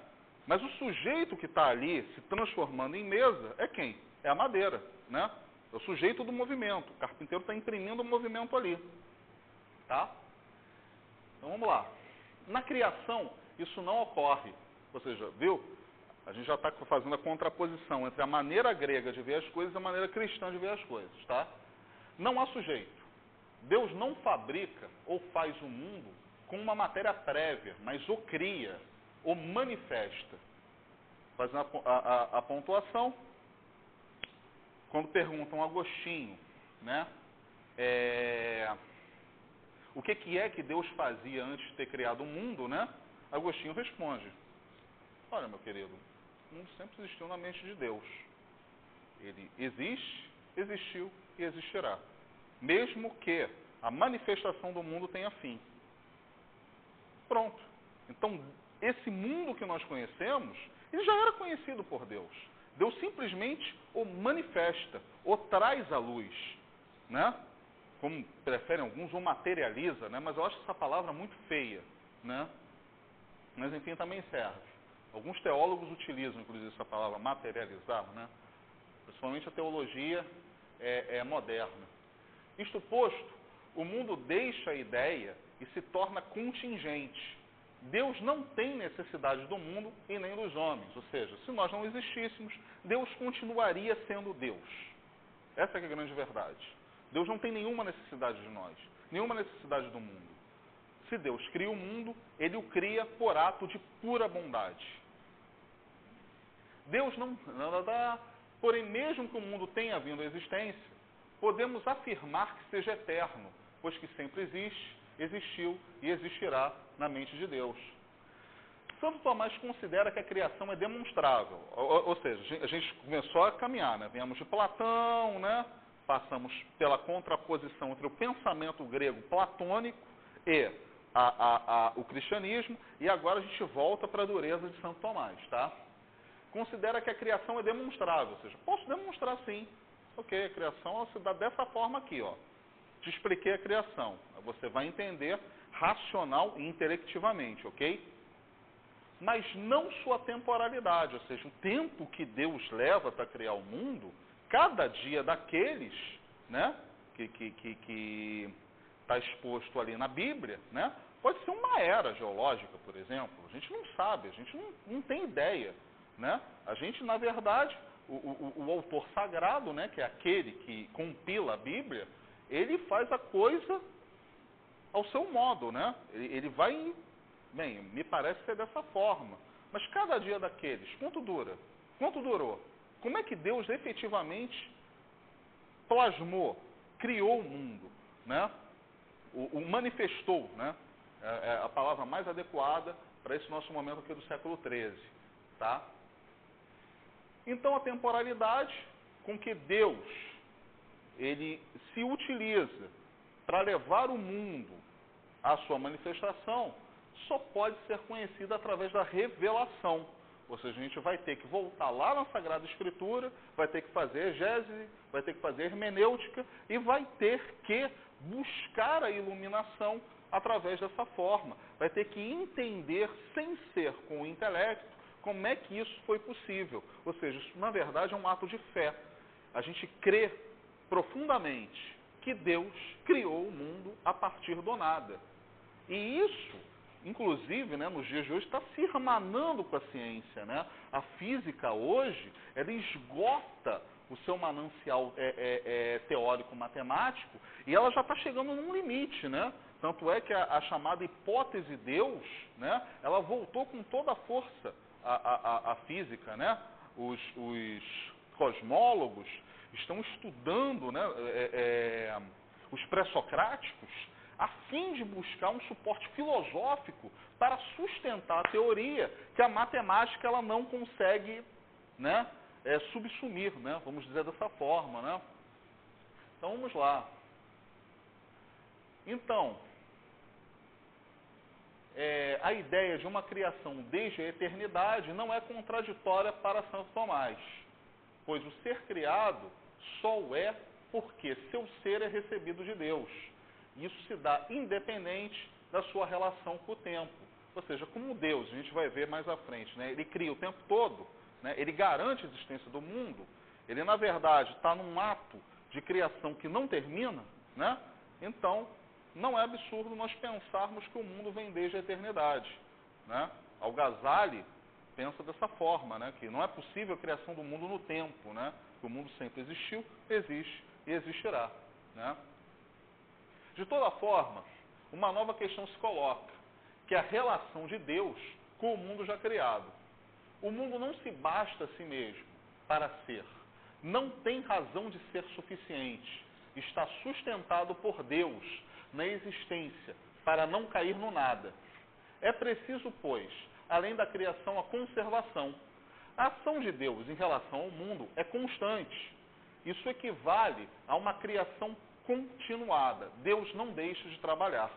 Speaker 1: Mas o sujeito que está ali se transformando em mesa é quem? É a madeira, né? É o sujeito do movimento. O carpinteiro está imprimindo o movimento ali. Tá? Então vamos lá. Na criação, isso não ocorre. Ou seja, viu? A gente já está fazendo a contraposição entre a maneira grega de ver as coisas e a maneira cristã de ver as coisas. Tá? Não há sujeito. Deus não fabrica ou faz o mundo com uma matéria prévia, mas o cria, o manifesta. Fazendo a pontuação, quando perguntam a Agostinho, né, o que é que Deus fazia antes de ter criado o mundo, né? Agostinho responde: olha, meu querido, o mundo sempre existiu na mente de Deus. Ele existe, existiu e existirá. Mesmo que a manifestação do mundo tenha fim. Pronto. Então, esse mundo que nós conhecemos, ele já era conhecido por Deus. Deus simplesmente o manifesta, o traz à luz, né? Como preferem alguns, o materializa, né? Mas eu acho essa palavra muito feia, né? Mas, enfim, também serve. Alguns teólogos utilizam, inclusive, essa palavra materializar, né? Principalmente a teologia moderna. Isto posto, o mundo deixa a ideia e se torna contingente. Deus não tem necessidade do mundo e nem dos homens. Ou seja, se nós não existíssemos, Deus continuaria sendo Deus. Essa é a grande verdade. Deus não tem nenhuma necessidade de nós, nenhuma necessidade do mundo. Se Deus cria o mundo, Ele o cria por ato de pura bondade. Deus não dá. Porém, mesmo que o mundo tenha vindo à existência, podemos afirmar que seja eterno, pois que sempre existe, existiu e existirá na mente de Deus. Santo Tomás considera que a criação é demonstrável, ou seja, a gente começou a caminhar, né? Viemos de Platão, né? Passamos pela contraposição entre o pensamento grego platônico e o cristianismo, e agora a gente volta para a dureza de Santo Tomás, tá? Considera que a criação é demonstrável, ou seja, posso demonstrar sim. Ok, a criação se dá dessa forma aqui, ó. Te expliquei a criação. Você vai entender racional e intelectivamente, ok? Mas não sua temporalidade, ou seja, o tempo que Deus leva para criar o mundo, cada dia daqueles, né, que está exposto ali na Bíblia, né, pode ser uma era geológica, por exemplo. A gente não sabe, a gente não tem ideia, né? A gente, na verdade, o autor sagrado, né, que é aquele que compila a Bíblia, ele faz a coisa ao seu modo, né? Ele vai, bem, me parece ser dessa forma. Mas cada dia daqueles, quanto dura? Quanto durou? Como é que Deus efetivamente plasmou, criou o mundo, né? O manifestou, né? É a palavra mais adequada para esse nosso momento aqui do século XIII, tá? Então, a temporalidade com que Deus ele se utiliza para levar o mundo à sua manifestação só pode ser conhecida através da revelação. Ou seja, a gente vai ter que voltar lá na Sagrada Escritura, vai ter que fazer exégese, vai ter que fazer hermenêutica e vai ter que buscar a iluminação através dessa forma. Vai ter que entender, sem ser com o intelecto, como é que isso foi possível. Ou seja, isso na verdade é um ato de fé. A gente crê profundamente que Deus criou o mundo a partir do nada. E isso, inclusive, né, nos dias de hoje, está se irmanando com a ciência, né? A física hoje, ela esgota o seu manancial teórico-matemático e ela já está chegando num limite, né? Tanto é que a chamada hipótese Deus, né, ela voltou com toda a força à física, né? Os cosmólogos estão estudando, né, os pré-socráticos a fim de buscar um suporte filosófico para sustentar a teoria que a matemática ela não consegue, né, subsumir, né, vamos dizer dessa forma, né? Então vamos lá. Então, a ideia de uma criação desde a eternidade não é contraditória para Santo Tomás, pois o ser criado só o é porque seu ser é recebido de Deus. Isso se dá independente da sua relação com o tempo. Ou seja, como Deus, a gente vai ver mais à frente, né? Ele cria o tempo todo, né? Ele garante a existência do mundo, ele na verdade está num ato de criação que não termina, né? Então, não é absurdo nós pensarmos que o mundo vem desde a eternidade, né? Al-Ghazali pensa dessa forma, né? Que não é possível a criação do mundo no tempo, né? Que o mundo sempre existiu, existe e existirá, né? De toda forma, uma nova questão se coloca, que é a relação de Deus com o mundo já criado. O mundo não se basta a si mesmo para ser. Não tem razão de ser suficiente. Está sustentado por Deus na existência, para não cair no nada. É preciso, pois, além da criação, a conservação. A ação de Deus em relação ao mundo é constante. Isso equivale a uma criação continuada. Deus não deixa de trabalhar,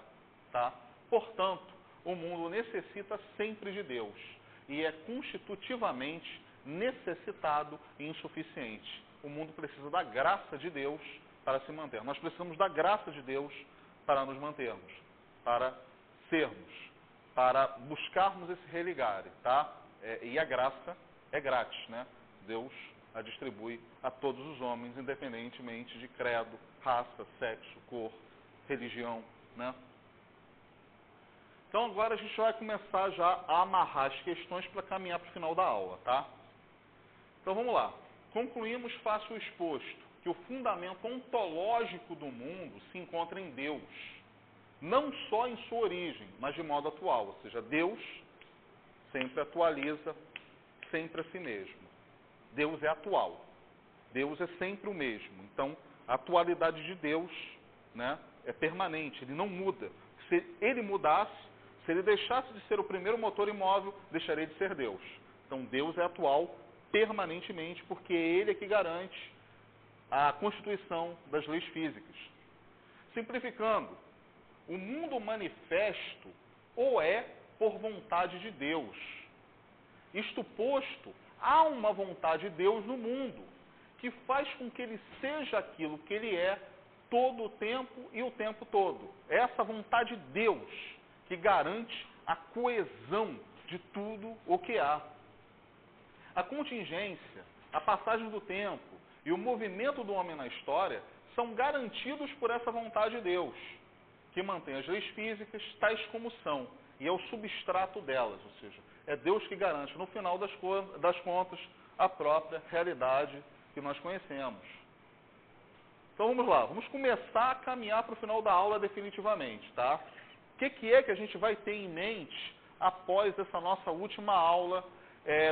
Speaker 1: tá? Portanto, o mundo necessita sempre de Deus e é constitutivamente necessitado e insuficiente. O mundo precisa da graça de Deus para se manter. Nós precisamos da graça de Deus para nos mantermos, para sermos, para buscarmos esse religare, tá? E a graça é grátis, né? Deus a distribui a todos os homens, independentemente de credo, raça, sexo, cor, religião, né? Então agora a gente vai começar já a amarrar as questões para caminhar para o final da aula, tá? Então vamos lá. Concluímos fácil exposto que o fundamento ontológico do mundo se encontra em Deus, não só em sua origem, mas de modo atual, ou seja, Deus sempre atualiza sempre a si mesmo. Deus é atual. Deus é sempre o mesmo. Então, a atualidade de Deus, né, é permanente, ele não muda. Se ele mudasse, se ele deixasse de ser o primeiro motor imóvel, deixaria de ser Deus. Então, Deus é atual permanentemente, porque ele é que garante a constituição das leis físicas. Simplificando, o mundo manifesto ou é por vontade de Deus. Isto posto, há uma vontade de Deus no mundo, que faz com que ele seja aquilo que ele é todo o tempo e o tempo todo. É essa vontade de Deus que garante a coesão de tudo o que há. A contingência, a passagem do tempo e o movimento do homem na história são garantidos por essa vontade de Deus, que mantém as leis físicas tais como são, e é o substrato delas, ou seja, é Deus que garante, no final das contas, a própria realidade que nós conhecemos. Então vamos lá, vamos começar a caminhar para o final da aula definitivamente, tá? O que é que a gente vai ter em mente após essa nossa última aula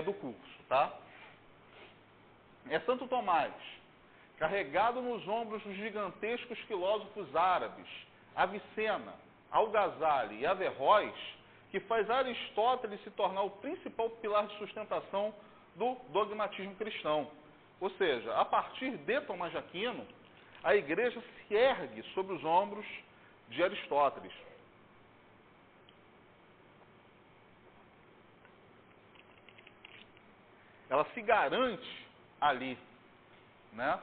Speaker 1: do curso, tá? É Santo Tomás, carregado nos ombros dos gigantescos filósofos árabes, Avicena, Al-Ghazali e Averroes, que faz Aristóteles se tornar o principal pilar de sustentação do dogmatismo cristão. Ou seja, a partir de Tomás de Aquino, a igreja se ergue sobre os ombros de Aristóteles. Ela se garante ali, né?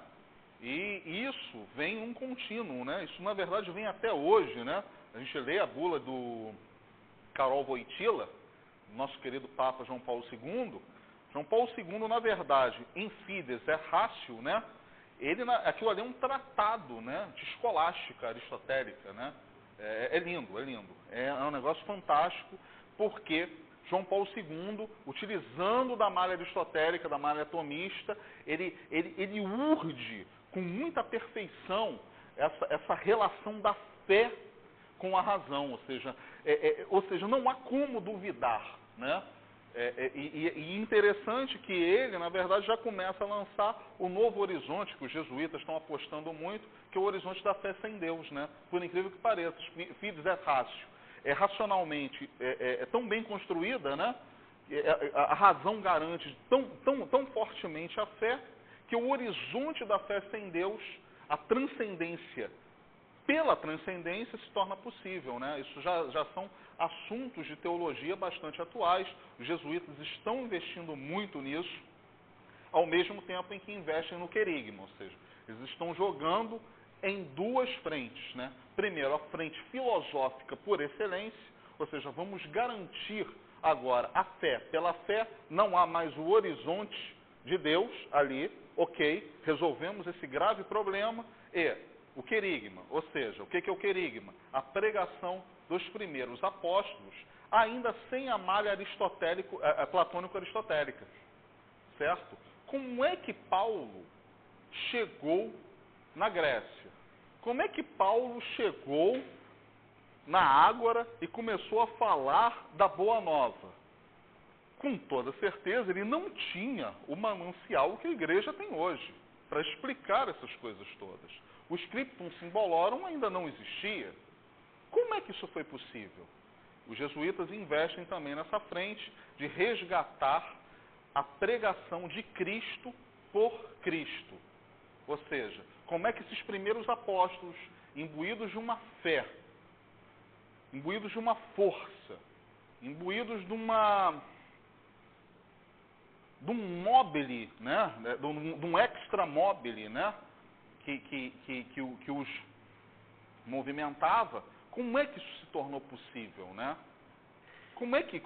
Speaker 1: E isso vem um contínuo, né? Isso, na verdade, vem até hoje, né? A gente lê a bula do Karol Wojtyla, nosso querido Papa João Paulo II. João Paulo II, na verdade, em Fides é Ratio, né? Aquilo ali é um tratado, né, de escolástica aristotélica, né? É lindo, é lindo. É um negócio fantástico, porque João Paulo II, utilizando da malha aristotélica, da malha atomista, ele urde com muita perfeição essa relação da fé com a razão, ou seja, não há como duvidar, né? E interessante que ele, na verdade, já começa a lançar o novo horizonte, que os jesuítas estão apostando muito, que é o horizonte da fé sem Deus, né? Por incrível que pareça, Fides et Ratio é racionalmente tão bem construída, né? A razão garante tão fortemente a fé, que o horizonte da fé sem Deus, a transcendência pela transcendência, se torna possível, né? Isso já são assuntos de teologia bastante atuais. Os jesuítas estão investindo muito nisso, ao mesmo tempo em que investem no querigma, ou seja, eles estão jogando em duas frentes, né? Primeiro, a frente filosófica por excelência, ou seja, vamos garantir agora a fé. Pela fé não há mais o horizonte de Deus ali, ok, resolvemos esse grave problema, e o querigma, ou seja, o que é o querigma? A pregação dos primeiros apóstolos, ainda sem a malha platônico-aristotélica, certo? Como é que Paulo chegou na Grécia? Como é que Paulo chegou na Ágora e começou a falar da Boa Nova? Com toda certeza, ele não tinha o manancial que a igreja tem hoje para explicar essas coisas todas. O scriptum symbolorum ainda não existia. Como é que isso foi possível? Os jesuítas investem também nessa frente de resgatar a pregação de Cristo por Cristo. Ou seja, como é que esses primeiros apóstolos, imbuídos de uma fé, imbuídos de uma força, imbuídos de um mobile, né? De um extra mobile, né? que os movimentava, como é que isso se tornou possível, né? Como é que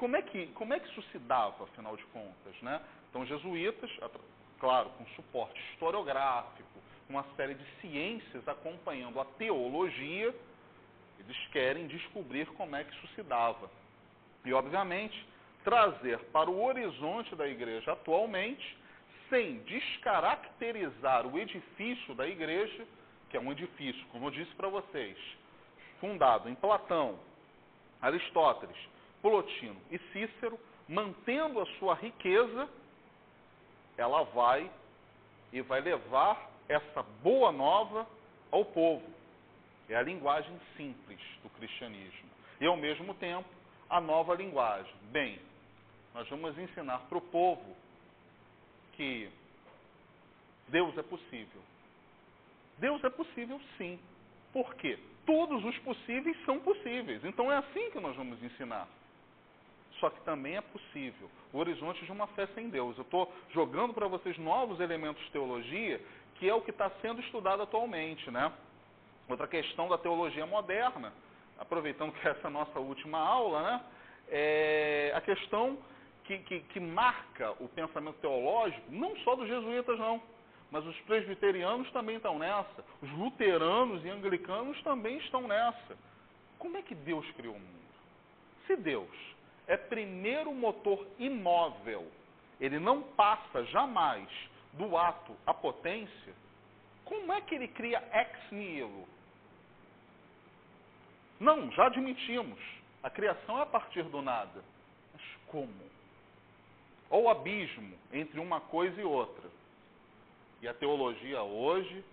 Speaker 1: isso se dava, afinal de contas, né? Então, os jesuítas, claro, com suporte historiográfico, uma série de ciências acompanhando a teologia, eles querem descobrir como é que isso se dava. E, obviamente, trazer para o horizonte da igreja atualmente, sem descaracterizar o edifício da igreja, que é um edifício, como eu disse para vocês, fundado em Platão, Aristóteles, Plotino e Cícero, mantendo a sua riqueza, ela vai levar essa boa nova ao povo. É a linguagem simples do cristianismo. E, ao mesmo tempo, a nova linguagem. Bem, nós vamos ensinar para o povo que Deus é possível. Deus é possível, sim. Por quê? Todos os possíveis são possíveis. Então é assim que nós vamos ensinar. Só que também é possível o horizonte de uma fé sem Deus. Eu estou jogando para vocês novos elementos de teologia, que é o que está sendo estudado atualmente, né? Outra questão da teologia moderna, aproveitando que essa é a nossa última aula, né? É a questão que marca o pensamento teológico, não só dos jesuítas, não, mas os presbiterianos também estão nessa, os luteranos e anglicanos também estão nessa. Como é que Deus criou o mundo? Se Deus é primeiro motor imóvel, ele não passa jamais do ato à potência, como é que ele cria ex nihilo? Não, já admitimos, a criação é a partir do nada. Mas como? Olha o abismo entre uma coisa e outra. E a teologia hoje,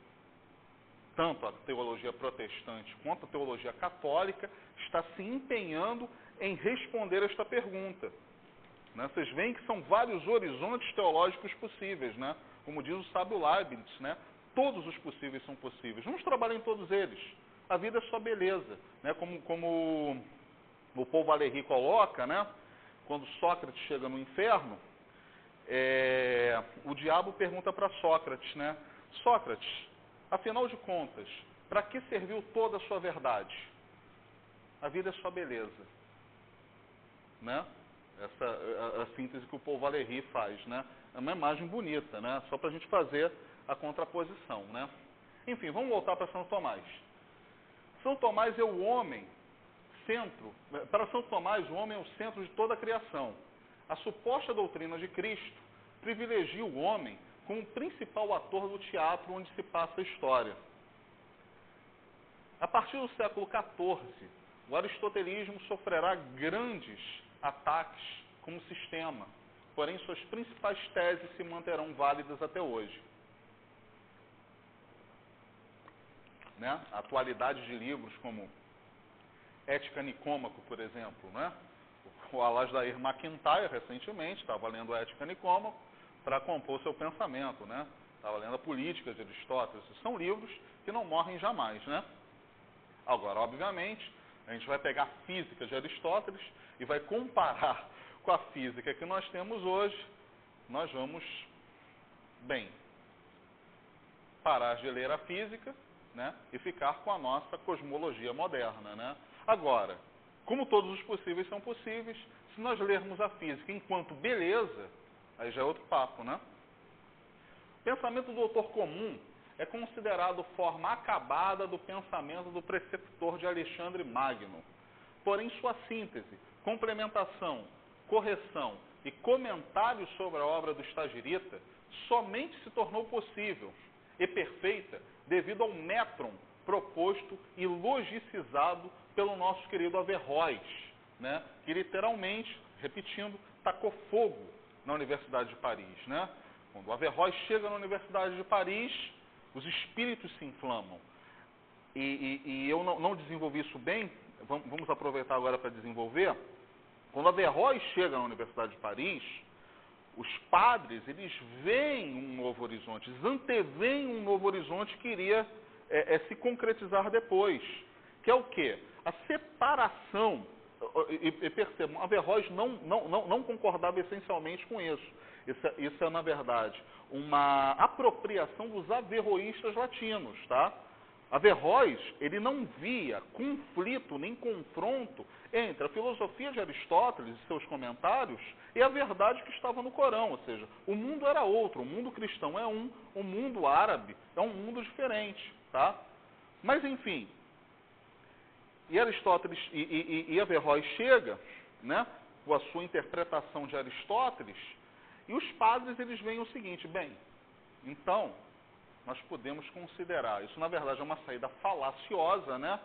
Speaker 1: tanto a teologia protestante quanto a teologia católica, está se empenhando em responder esta pergunta. Né? Vocês veem que são vários horizontes teológicos possíveis, né? Como diz o sábio Leibniz, né? Todos os possíveis são possíveis. Vamos trabalhar em todos eles. A vida é só beleza. Né? Como o Paul Valéry coloca, né? Quando Sócrates chega no inferno, o diabo pergunta para Sócrates, né? Sócrates, afinal de contas, para que serviu toda a sua verdade? A vida é só beleza. Né? Essa a síntese que o Paul Valéry faz, né? É uma imagem bonita, né? Só para a gente fazer a contraposição, né? Enfim, vamos voltar para São Tomás. São Tomás é o homem centro. Para São Tomás, o homem é o centro de toda a criação. A suposta doutrina de Cristo privilegia o homem como principal ator do teatro onde se passa a história. A partir do século XIV, o aristotelismo sofrerá grandes ataques como sistema, porém suas principais teses se manterão válidas até hoje. Né? A atualidade de livros como Ética Nicômaco, por exemplo, né? O Alasdair MacIntyre, recentemente, estava lendo Ética Nicômaco para compor seu pensamento, né? Estava lendo a Política de Aristóteles. São livros que não morrem jamais, né? Agora, obviamente, a gente vai pegar a física de Aristóteles e vai comparar com a física que nós temos hoje. Nós vamos, bem, parar de ler a física, né? E ficar com a nossa cosmologia moderna, né? Agora, como todos os possíveis são possíveis, se nós lermos a física enquanto beleza, aí já é outro papo, né? pensamento do doutor comum é considerado forma acabada do pensamento do preceptor de Alexandre Magno. Porém, sua síntese, complementação, correção e comentário sobre a obra do Stagirita somente se tornou possível e perfeita devido ao métron proposto e logicizado pelo nosso querido Averroes, né? Que literalmente, repetindo, tacou fogo na Universidade de Paris, né? Quando o Averroes chega na Universidade de Paris, os espíritos se inflamam. E eu não desenvolvi isso bem, vamos aproveitar agora para desenvolver. Quando Averroes chega na Universidade de Paris, os padres, eles veem um novo horizonte, eles anteveem um novo horizonte que iria se concretizar depois. Que é o quê? A separação, e percebam, Averroes não concordava essencialmente com isso. Isso é, na verdade, uma apropriação dos averroístas latinos, tá? Averroes, ele não via conflito nem confronto entre a filosofia de Aristóteles e seus comentários e a verdade que estava no Corão, ou seja, o mundo era outro, o mundo cristão é um, o mundo árabe é um mundo diferente, tá? Mas, enfim, e Aristóteles e Averroes chega, né, com a sua interpretação de Aristóteles, e os padres, eles veem o seguinte: bem, então, nós podemos considerar, isso na verdade é uma saída falaciosa, né,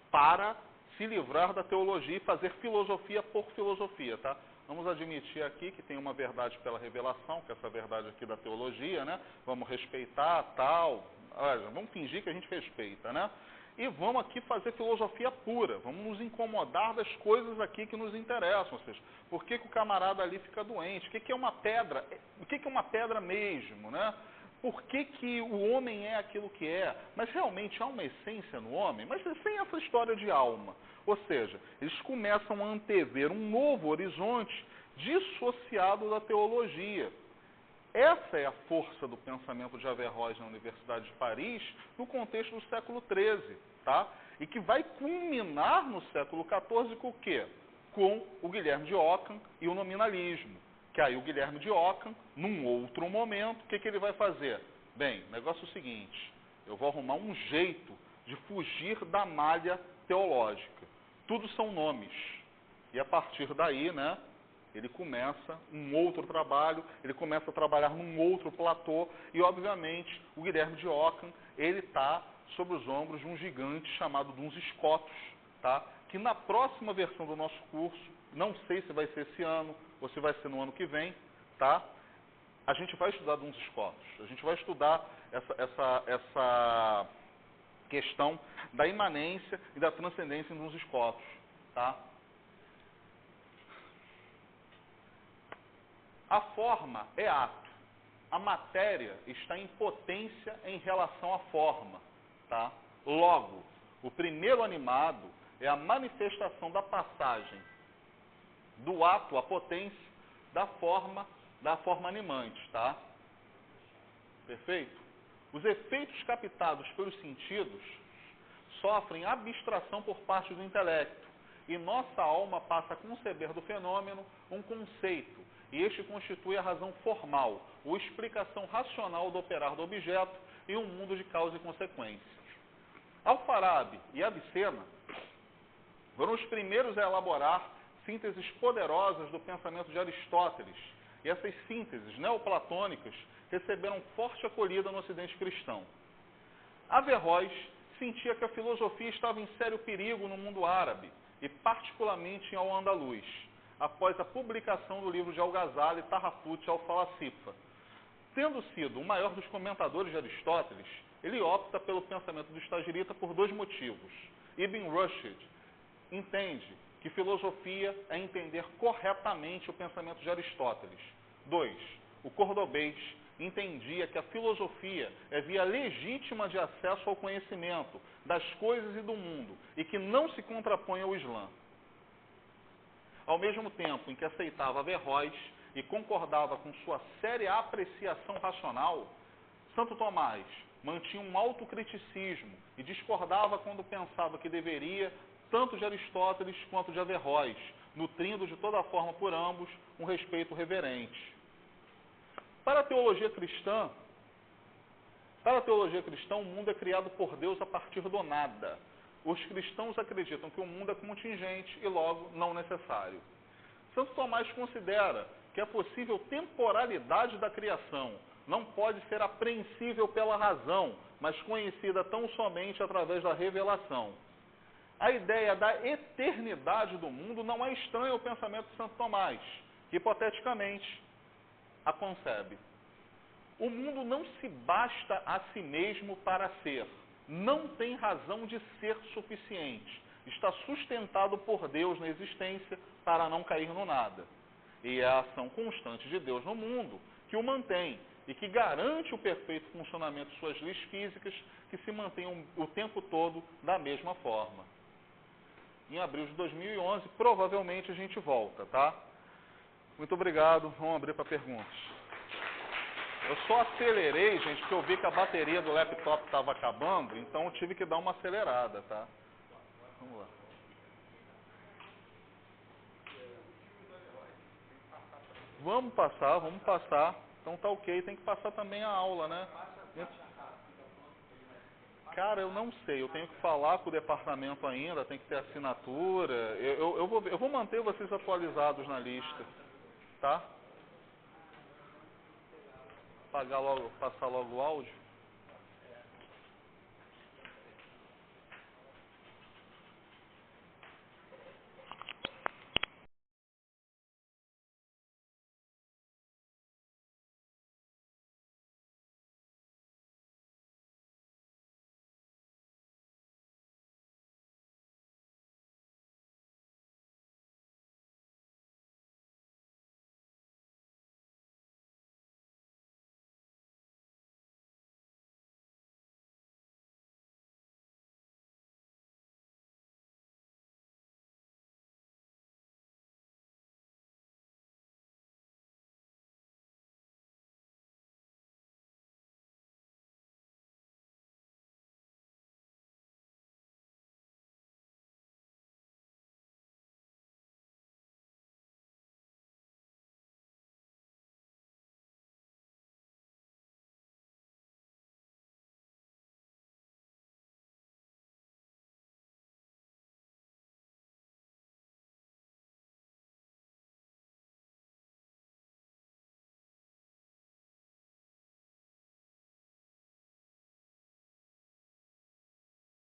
Speaker 1: para se livrar da teologia e fazer filosofia por filosofia, tá? Vamos admitir aqui que tem uma verdade pela revelação, que é essa verdade aqui da teologia, né? Vamos respeitar, tal, olha, vamos fingir que a gente respeita, né? E vamos aqui fazer filosofia pura, vamos nos incomodar das coisas aqui que nos interessam, ou seja, por que o camarada ali fica doente, o que é uma pedra, o que é uma pedra mesmo, né? Por que o homem é aquilo que é? Mas realmente há uma essência no homem? Mas sem essa história de alma. Ou seja, eles começam a antever um novo horizonte dissociado da teologia. Essa é a força do pensamento de Averroes na Universidade de Paris no contexto do século XIII, tá? E que vai culminar no século XIV com o quê? Com o Guilherme de Ockham e o nominalismo. Que aí o Guilherme de Ockham, num outro momento, o que ele vai fazer? Bem, o negócio é o seguinte: eu vou arrumar um jeito de fugir da malha teológica. Tudo são nomes. E a partir daí, né, ele começa um outro trabalho, ele começa a trabalhar num outro platô, e obviamente o Guilherme de Ockham, ele está sobre os ombros de um gigante chamado Duns Scotus, tá? Que na próxima versão do nosso curso, não sei se vai ser esse ano ou se vai ser no ano que vem, tá? A gente vai estudar Duns Scotus, a gente vai estudar essa questão da imanência e da transcendência em Duns Scotus, tá? A forma é ato. A matéria está em potência em relação à forma, tá? Logo, o primeiro animado é a manifestação da passagem do ato à potência da forma animante, tá? Perfeito? Os efeitos captados pelos sentidos sofrem abstração por parte do intelecto e nossa alma passa a conceber do fenômeno um conceito, e este constitui a razão formal, ou explicação racional do operar do objeto em um mundo de causa e consequência. Alfarabi e Avicena foram os primeiros a elaborar sínteses poderosas do pensamento de Aristóteles, e essas sínteses neoplatônicas receberam forte acolhida no Ocidente cristão. Averroes sentia que a filosofia estava em sério perigo no mundo árabe, e particularmente em Al-Andalus, após a publicação do livro de Al-Ghazali, Tarrafut al-Falasifa. Tendo sido o maior dos comentadores de Aristóteles, ele opta pelo pensamento do Stagirita por dois motivos. Ibn Rushd entende que filosofia é entender corretamente o pensamento de Aristóteles. 2. O cordobês entendia que a filosofia é via legítima de acesso ao conhecimento das coisas e do mundo, e que não se contrapõe ao Islã. Ao mesmo tempo em que aceitava Averroes e concordava com sua séria apreciação racional, Santo Tomás mantinha um autocriticismo e discordava quando pensava que deveria tanto de Aristóteles quanto de Averroes, nutrindo de toda forma por ambos um respeito reverente. Para a teologia cristã, Para a teologia cristã, o mundo é criado por Deus a partir do nada. Os cristãos acreditam que o mundo é contingente e, logo, não necessário. Santo Tomás considera que é possível temporalidade da criação. Não pode ser apreensível pela razão, mas conhecida tão somente através da revelação. A ideia da eternidade do mundo não é estranha ao pensamento de Santo Tomás, que, hipoteticamente, a concebe. O mundo não se basta a si mesmo para ser. Não tem razão de ser suficiente. Está sustentado por Deus na existência para não cair no nada. E é a ação constante de Deus no mundo que o mantém e que garante o perfeito funcionamento de suas leis físicas, que se mantêm o tempo todo da mesma forma. Em abril de 2011, provavelmente a gente volta, tá? Muito obrigado. Vamos abrir para perguntas. Eu só acelerei, gente, porque eu vi que a bateria do laptop estava acabando, então eu tive que dar uma acelerada, tá? Vamos lá. Vamos passar. Então tá ok, tem que passar também a aula, né? Cara, eu não sei, eu tenho que falar com o departamento ainda, tem que ter assinatura. Eu vou manter vocês atualizados na lista, tá? Passar logo o áudio.